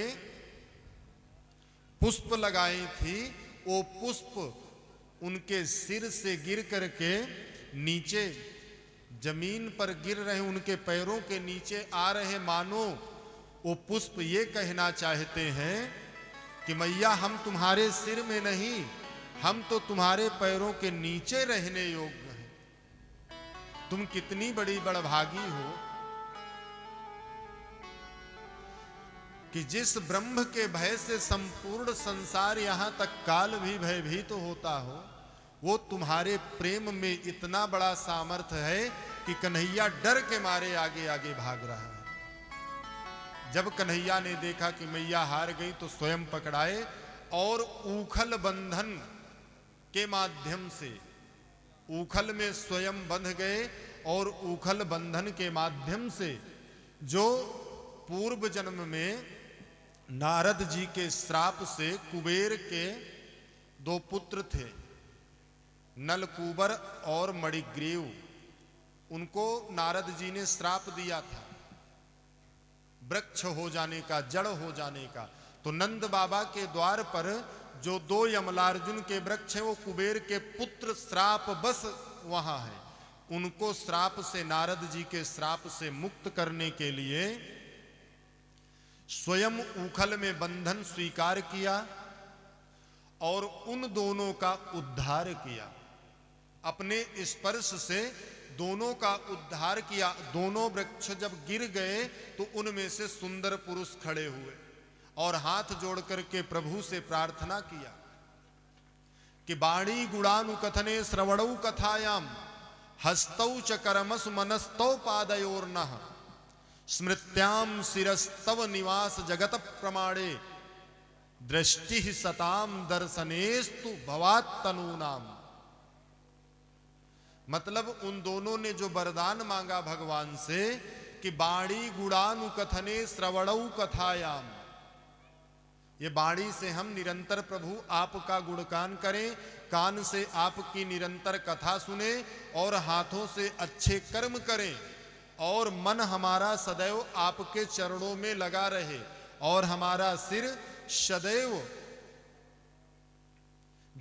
पुष्प लगाई थी, वो पुष्प उनके सिर से गिर करके नीचे जमीन पर गिर रहे, उनके पैरों के नीचे आ रहे, मानो वो पुष्प ये कहना चाहते हैं कि मैया, हम तुम्हारे सिर में नहीं, हम तो तुम्हारे पैरों के नीचे रहने योग्य हैं। तुम कितनी बड़ी बड़भागी हो कि जिस ब्रह्म के भय से संपूर्ण संसार यहां तक काल भी भयभीत तो होता हो, वो तुम्हारे प्रेम में इतना बड़ा सामर्थ्य है कि कन्हैया डर के मारे आगे आगे भाग रहा है। जब कन्हैया ने देखा कि मैया हार गई तो स्वयं पकड़ाए और ऊखल बंधन के माध्यम से ऊखल में स्वयं बंध गए और ऊखल बंधन के माध्यम से जो पूर्व जन्म में नारद जी के श्राप से कुबेर के दो पुत्र थे, नलकूबर और मणिग्रीव, उनको नारद जी ने श्राप दिया था वृक्ष हो जाने का, जड़ हो जाने का। तो नंद बाबा के द्वार पर जो दो यमलार्जुन के वृक्ष हैं, वो कुबेर के पुत्र श्राप बस वहां है। उनको श्राप से, नारद जी के श्राप से मुक्त करने के लिए स्वयं ऊखल में बंधन स्वीकार किया और उन दोनों का उद्धार किया। अपने स्पर्श से दोनों का उद्धार किया। दोनों वृक्ष जब गिर गए तो उनमें से सुंदर पुरुष खड़े हुए और हाथ जोड़ करके प्रभु से प्रार्थना किया कि बाणी गुणानुकथने श्रवणौ कथायाम हस्तौ च कर्मसु मनस्तौ पादयोर्नः स्मृत्याम शिरस्तव निवास जगत प्रमाणे दृष्टि सताम दर्शनेस्तु भवात्तनूनाम। मतलब उन दोनों ने जो वरदान मांगा भगवान से कि बाणी गुणानुकथने श्रवणौ कथायाम, ये बाणी से हम निरंतर प्रभु आपका गुणगान करें, कान से आपकी निरंतर कथा सुने और हाथों से अच्छे कर्म करें और मन हमारा सदैव आपके चरणों में लगा रहे और हमारा सिर सदैव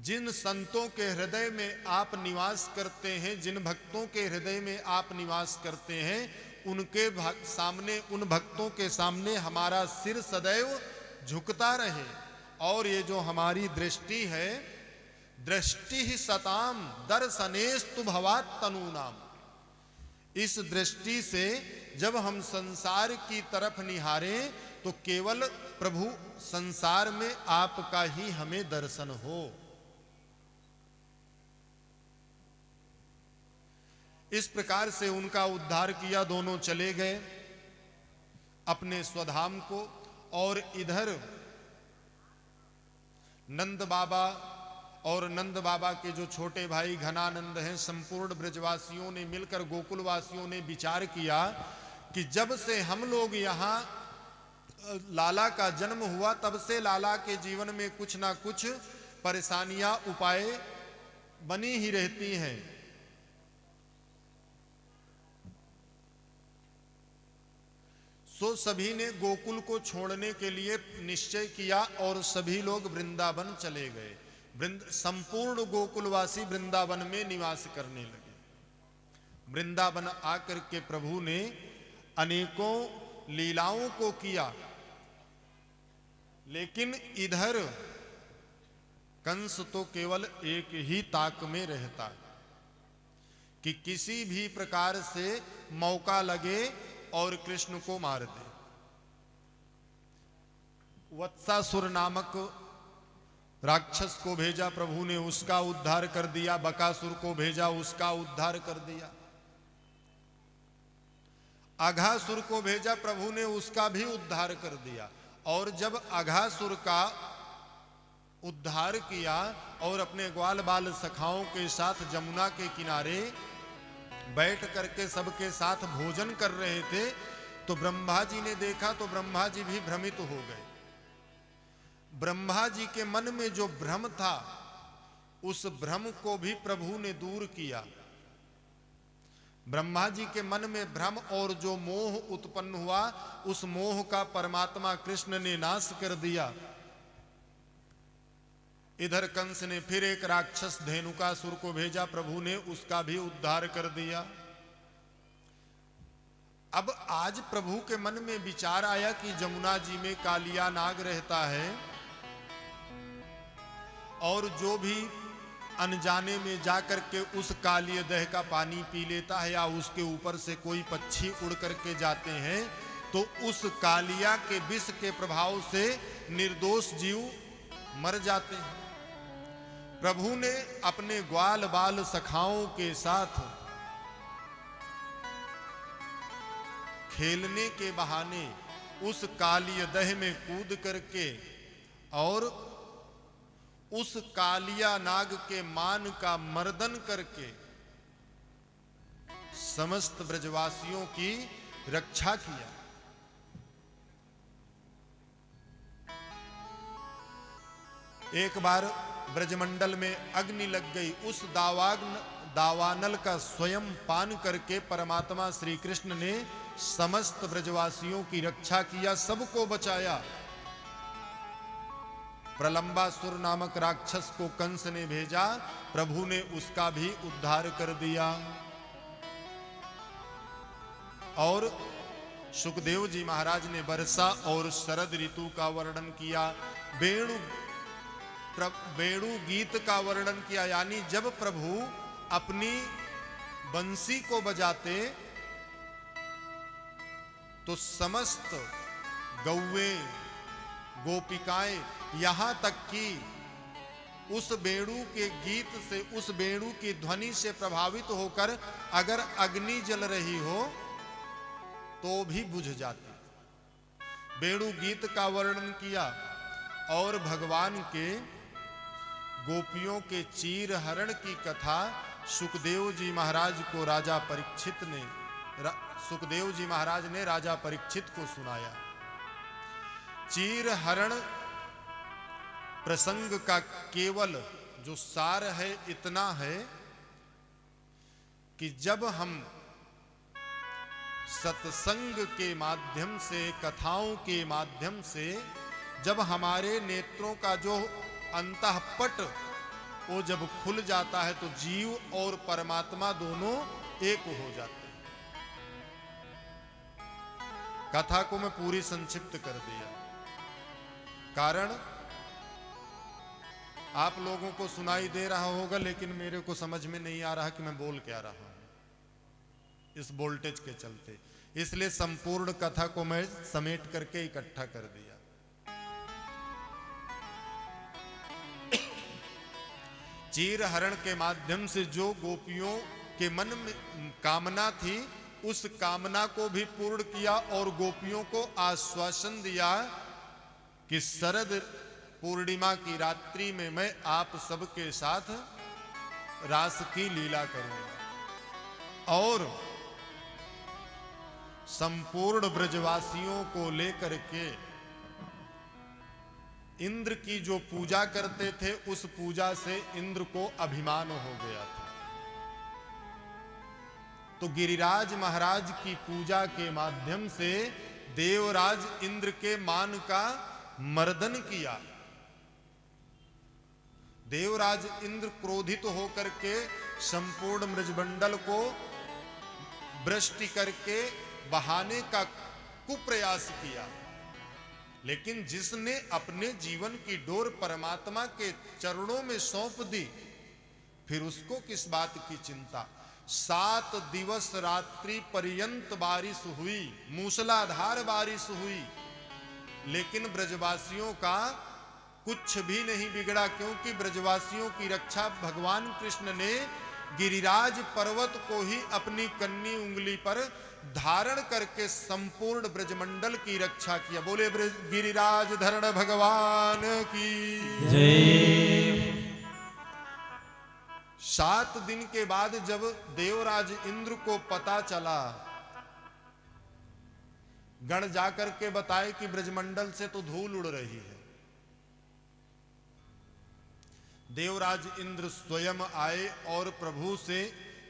जिन संतों के हृदय में आप निवास करते हैं, जिन भक्तों के हृदय में आप निवास करते हैं, उनके सामने, उन भक्तों के सामने हमारा सिर सदैव झुकता रहे। और ये जो हमारी दृष्टि है, दृष्टि ही सताम दर्शनेस्तु भवात्तनूनाम, इस दृष्टि से जब हम संसार की तरफ निहारें तो केवल प्रभु संसार में आपका ही हमें दर्शन हो। इस प्रकार से उनका उद्धार किया। दोनों चले गए अपने स्वधाम को और इधर नंद बाबा और नंद बाबा के जो छोटे भाई घनानंद हैं, संपूर्ण ब्रजवासियों ने मिलकर, गोकुलवासियों ने विचार किया कि जब से हम लोग यहाँ लाला का जन्म हुआ, तब से लाला के जीवन में कुछ ना कुछ परेशानियां उपाय बनी ही रहती हैं। सो सभी ने गोकुल को छोड़ने के लिए निश्चय किया और सभी लोग वृंदावन चले गए। संपूर्ण गोकुलवासी वृंदावन में निवास करने लगे। वृंदावन आकर के प्रभु ने अनेकों लीलाओं को किया, लेकिन इधर कंस तो केवल एक ही ताक में रहता है कि किसी भी प्रकार से मौका लगे और कृष्ण को मार दे। वत्सासुर नामक राक्षस को भेजा प्रभु ने, उसका उद्धार कर दिया। बकासुर को भेजा, उसका उद्धार कर दिया। अघासुर को भेजा प्रभु ने, उसका भी उद्धार कर दिया। और जब अघासुर का उद्धार किया और अपने ग्वाल बाल सखाओं के साथ जमुना के किनारे बैठ करके सबके साथ भोजन कर रहे थे, तो ब्रह्मा जी ने देखा तो ब्रह्मा जी भी भ्रमित हो गए। ब्रह्मा जी के मन में जो भ्रम था, उस भ्रम को भी प्रभु ने दूर किया। ब्रह्मा जी के मन में भ्रम और जो मोह उत्पन्न हुआ, उस मोह का परमात्मा कृष्ण ने नाश कर दिया। इधर कंस ने फिर एक राक्षस धेनुकासुर को भेजा, प्रभु ने उसका भी उद्धार कर दिया। अब आज प्रभु के मन में विचार आया कि जमुना जी में कालिया नाग रहता है, और जो भी अनजाने में जाकर के उस कालिय दह का पानी पी लेता है या उसके ऊपर से कोई पक्षी उड़ करके जाते हैं, तो उस कालिया के विष के प्रभाव से निर्दोष जीव मर जाते हैं। प्रभु ने अपने ग्वाल बाल सखाओं के साथ खेलने के बहाने उस कालिय दह में कूद करके और उस कालिया नाग के मान का मर्दन करके समस्त ब्रजवासियों की रक्षा किया। एक बार ब्रजमंडल में अग्नि लग गई। उस दावानल का स्वयं पान करके परमात्मा श्री कृष्ण ने समस्त ब्रजवासियों की रक्षा किया, सबको बचाया। प्रलंबासुर नामक राक्षस को कंस ने भेजा, प्रभु ने उसका भी उद्धार कर दिया। और सुखदेव जी महाराज ने वर्षा और शरद ऋतु का वर्णन किया, वेणु गीत का वर्णन किया। यानी जब प्रभु अपनी बंसी को बजाते तो समस्त गौवे गोपिकाएं, यहां तक कि उस वेणु के गीत से, उस वेणु की ध्वनि से प्रभावित होकर अगर अग्नि जल रही हो तो भी बुझ जाती। वेणु गीत का वर्णन किया। और भगवान के गोपियों के चीर हरण की कथा सुखदेव जी महाराज को राजा परीक्षित ने सुखदेव जी महाराज ने राजा परीक्षित को सुनाया। चीर हरण प्रसंग का केवल जो सार है इतना है कि जब हम सत्संग के माध्यम से, कथाओं के माध्यम से, जब हमारे नेत्रों का जो अंतःपट वो जब खुल जाता है तो जीव और परमात्मा दोनों एक हो जाते हैं। कथा को मैं पूरी संक्षिप्त कर दिया, कारण आप लोगों को सुनाई दे रहा होगा, लेकिन मेरे को समझ में नहीं आ रहा कि मैं बोल क्या रहा हूं इस वोल्टेज के चलते। इसलिए संपूर्ण कथा को मैं समेट करके इकट्ठा कर दिया। चीर हरण के माध्यम से जो गोपियों के मन में कामना थी, उस कामना को भी पूर्ण किया और गोपियों को आश्वासन दिया कि शरद पूर्णिमा की रात्रि में मैं आप सबके साथ रास की लीला करूंगा और संपूर्ण ब्रजवासियों को लेकर के इंद्र की जो पूजा करते थे उस पूजा से इंद्र को अभिमान हो गया था। तो गिरिराज महाराज की पूजा के माध्यम से देवराज इंद्र के मान का मर्दन किया। देवराज इंद्र क्रोधित होकर के संपूर्ण मृजमंडल को वृष्टि करके बहाने का कुप्रयास किया, लेकिन जिसने अपने जीवन की डोर परमात्मा के चरणों में सौंप दी, फिर उसको किस बात की चिंता। 7 दिवस रात्रि पर्यंत बारिश हुई, मूसलाधार बारिश हुई, लेकिन ब्रजवासियों का कुछ भी नहीं बिगड़ा, क्योंकि ब्रजवासियों की रक्षा भगवान कृष्ण ने गिरिराज पर्वत को ही अपनी कन्नी उंगली पर धारण करके संपूर्ण ब्रजमंडल की रक्षा किया। बोले गिरिराज धरण भगवान की जय। 7 दिन के बाद जब देवराज इंद्र को पता चला, गण जाकर के बताए कि ब्रजमंडल से तो धूल उड़ रही है। देवराज इंद्र स्वयं आए और प्रभु से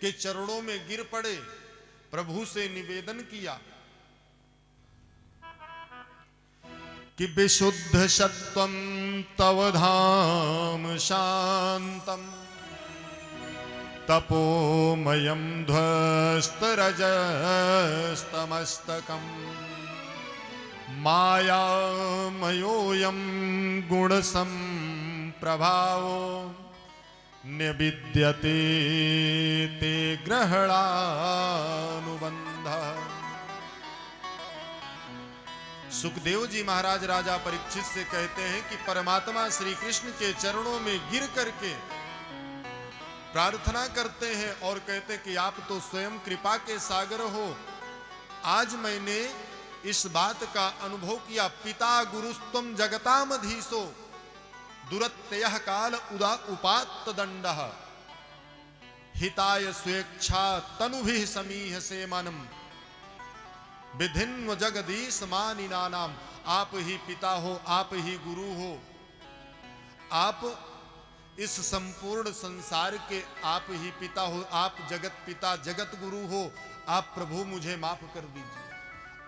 के चरणों में गिर पड़े, प्रभु से निवेदन किया कि विशुद्ध सत्वं तव धाम शांतम तपोमयं ध्वस्त रजस्तमस्तकम मायामयोऽयं गुणसं प्रभावो निविद्यते ते ग्रहणानुबंध। सुखदेव जी महाराज राजा परीक्षित से कहते हैं कि परमात्मा श्री कृष्ण के चरणों में गिर करके प्रार्थना करते हैं और कहते हैं कि आप तो स्वयं कृपा के सागर हो। आज मैंने इस बात का अनुभव किया, पिता गुरुस्तुम जगतामधीशो दुरत्यः काल उदा उपात्त दंडः हिताय स्वेच्छा तनुभिः समीह से मनम विधिन्व जगदीश मानिनानाम। आप ही पिता हो, आप ही गुरु हो, आप इस संपूर्ण संसार के आप ही पिता हो, आप जगत पिता जगत गुरु हो, आप प्रभु मुझे माफ कर दीजिए।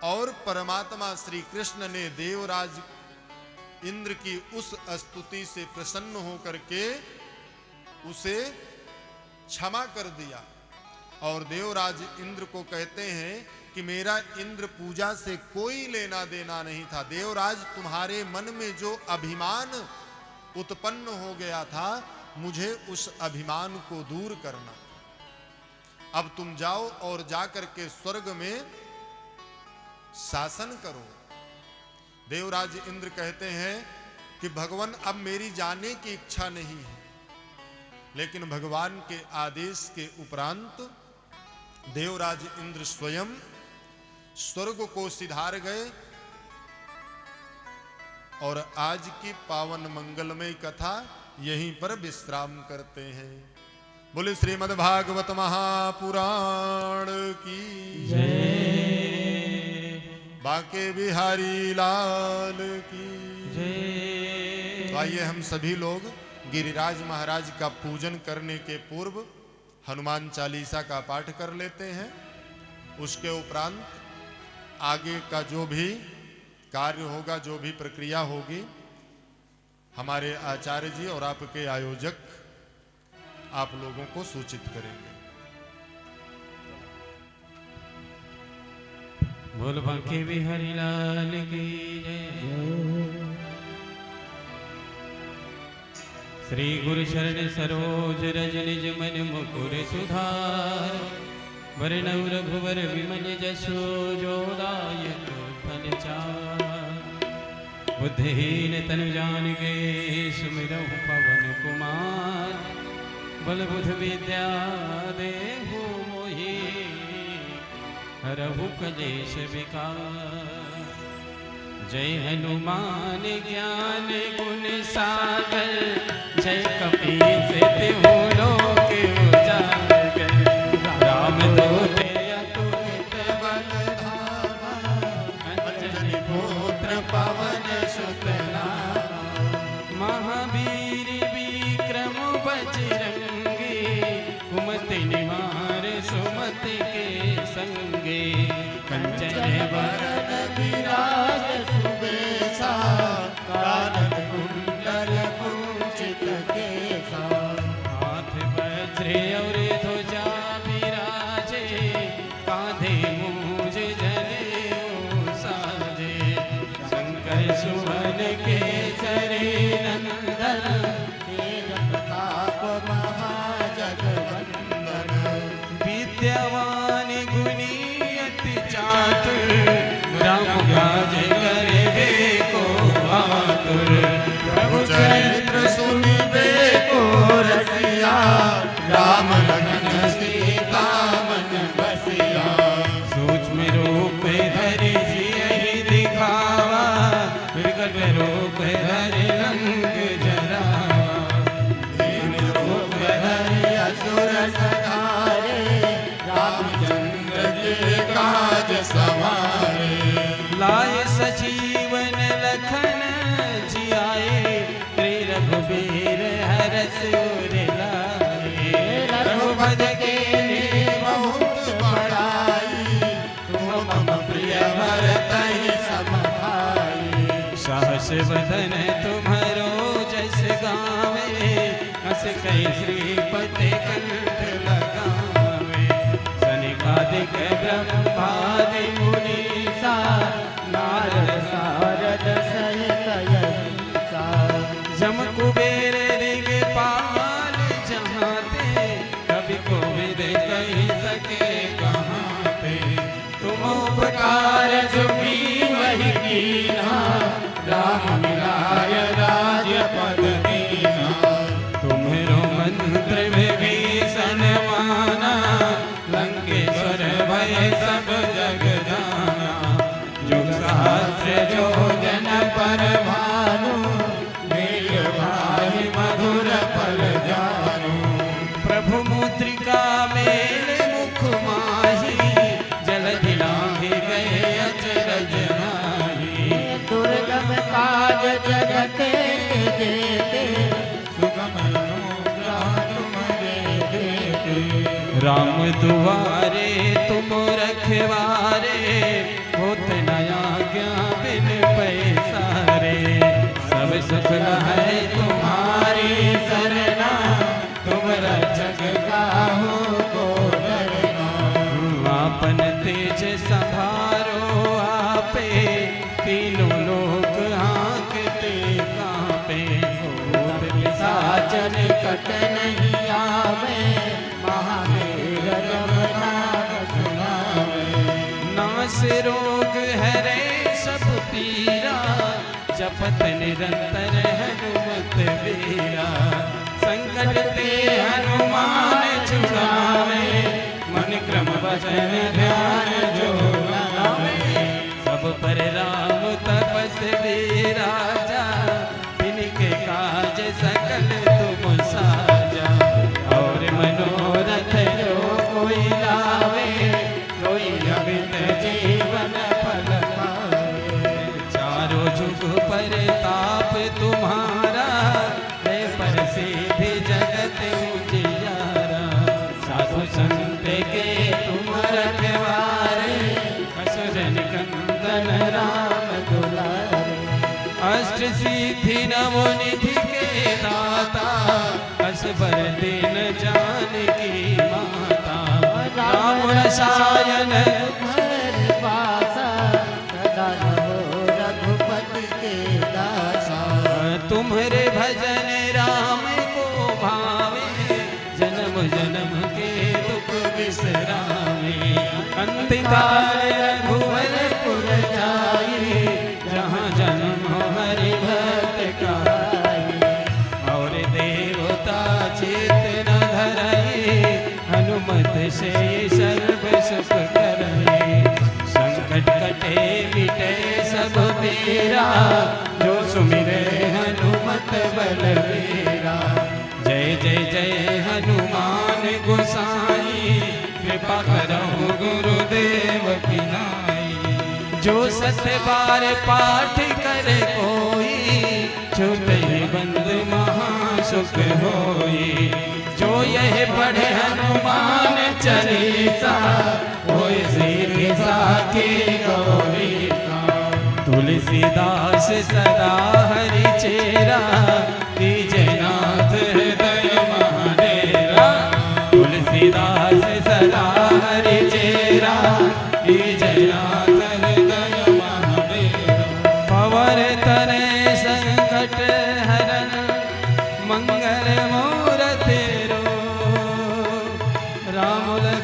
और परमात्मा श्री कृष्ण ने देवराज इंद्र की उस स्तुति से प्रसन्न होकर के उसे क्षमा कर दिया। और देवराज इंद्र को कहते हैं कि मेरा इंद्र पूजा से कोई लेना देना नहीं था। देवराज तुम्हारे मन में जो अभिमान उत्पन्न हो गया था, मुझे उस अभिमान को दूर करना। अब तुम जाओ और जाकर के स्वर्ग में शासन करो। देवराज इंद्र कहते हैं कि भगवान अब मेरी जाने की इच्छा नहीं है, लेकिन भगवान के आदेश के उपरांत देवराज इंद्र स्वयं स्वर्ग को सिधार गए और आज की पावन मंगलमय कथा यहीं पर विश्राम करते हैं। बोले श्रीमद् भागवत महापुराण की जय। बांके बिहारी लाल की जय। तो आइए हम सभी लोग गिरिराज महाराज का पूजन करने के पूर्व हनुमान चालीसा का पाठ कर लेते हैं। उसके उपरांत आगे का जो भी कार्य होगा, जो भी प्रक्रिया होगी, हमारे आचार्य जी और आपके आयोजक आप लोगों को सूचित करेंगे। बोल बांके बिहारी लाल की जय। श्री गुरु शरण सरोज रज निज मन मुकुर सुधार वरनौ रघुवर विमल जसो जोदायक फल चार। बुद्धिहीन तनु जानिके सुमिरहु पवन कुमार बल बुध विद्या देहु मोहि हरहु कलेश विकार। जय हनुमान ज्ञान गुण सागर जय कपीस तिहु लोक उजागर। रामदूत अतुलित बल धामा अंजनी पुत्र पवन सुत नामा। छत्र और ध्वजा विराजे, कांधे मूंज जनेऊ साजे। शंकर सुवन केसरी नंदन, तेज प्रताप महाजगवंदन। विद्यावान गुणी अति चातुर, राम काज करबे को आतुर। प्रभु चरित्र सुनिबे को रसिया, राम लखन सीता मन बसिया। सूक्ष्म रूप धरि सियहि दिखावा, विकट रूप धरि लंक जरावा। दीन रूप धरि असुर संहारे, रामचंद्र के काज सवारे। लाय सजीवन लखन जियाए, श्री रघुबीर हरष उर लाए। रघुपति के बहुत बड़ाई, तुम मम प्रिय भरतहि सम भाई। सहस वदन तुम्हारो जस गावे, हस कई श्रीपति कंठ लगावे। सनिकादिक ब्रह्मादि मुनीसा, नारद सारद सहित अहिंसा। जम कुबेर दिगपाल जहाते, कवि कोविद कहि सके कहाते। तुम उपकार सुखी वही कीन्हा, राम मिलाय राजपद दीन्हा। तुम्हरो मंत्र विभीषण माना, लंकेश्वर भय सब जग जाना। जुग सहस्र जो जन पर भानु, मेल भाई मधुर पल जानु। प्रभु मुद्रिका मेल मुख माही, जलधि लांघि गए अचरज माही। दुर्गम काज जगते जेते, सुगम अनुग्रह तुम्हारे देते। राम दुआरे तुम रखवारे, होत न आज्ञा बिन पैसारे। सब सुख है तुम्हारी सरना, तुम रक्षक काहू को डरना। आपन तेज संभारो आपे, तीनों लोक हाँकते कांपे। भूत पिशाचन कट नहीं आवे, महावीर जब नाम सुनावे। नाश रोग हरे सब पीरा, जपत निरंतर हनुमत वीरा। संकट ते हनुमान छुड़ावे, मन क्रम वचन ध्यान जो लावे। सब पर राम तपस्वी राजा, तिनके काज सकल तुम साजा। और मनोरथ जो कोई लावे, कोई अमित जीवन फल पावे। चारों जुग पर ताप तुम्हारा, है प्रसिद्ध जगत उजियारा। साधु संत के तुम रखवारे, असुर निकंदन राम दुलारे। अष्ट सिद्धि नवो निधि के दाता, असबर दिन जानकी माता। राम रसायन तुम्हारे पासा, सदा रहो रघुपति के दासा। तुम्हारे भजन राम को भावे, जन्म जन्म के दुख बिसरावे। अंतकाल रघुवर पुर जाई, जहाँ जन्म हरि भक्त काई। और देवता चित न धरई, हनुमत से सर्व सुख करई। संकट कटे मिटे सब पीरा, जो सुमिरे हनुमत बलवीरा। जय जय जय हनुमान गोसाई, कृपा करहु गुरुदेव की नाई। जो सत बार पाठ करे कोई, छूटे बंद महासुख होई। जो यह पढ़े हनुमान चालीसा, होय सीधी साखी गौरी। तुलसीदास सदा हरि चेरा, दीजे नाथ हृदय महाडेरा।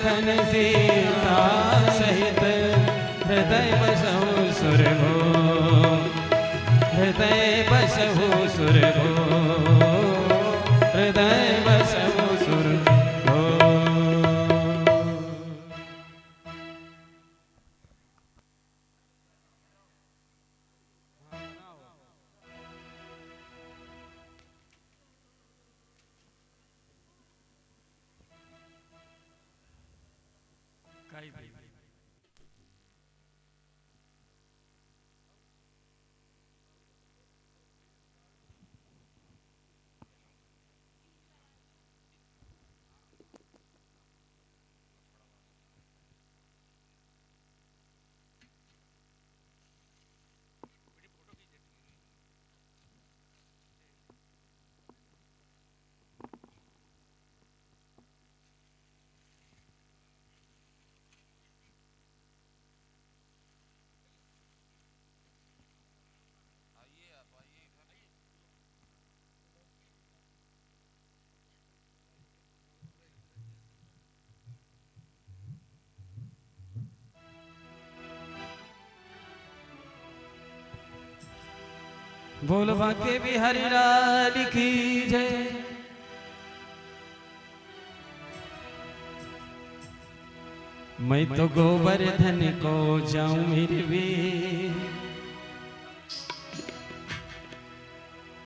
लखन सीता सहित हृदय बसहु सुरभो हृदय बसहु सुरभो हृदय बसहु सुरभो। बोल बाके बिहारी लाल की जय। मैं तो गोवर्धन को जाऊं मेरे वीर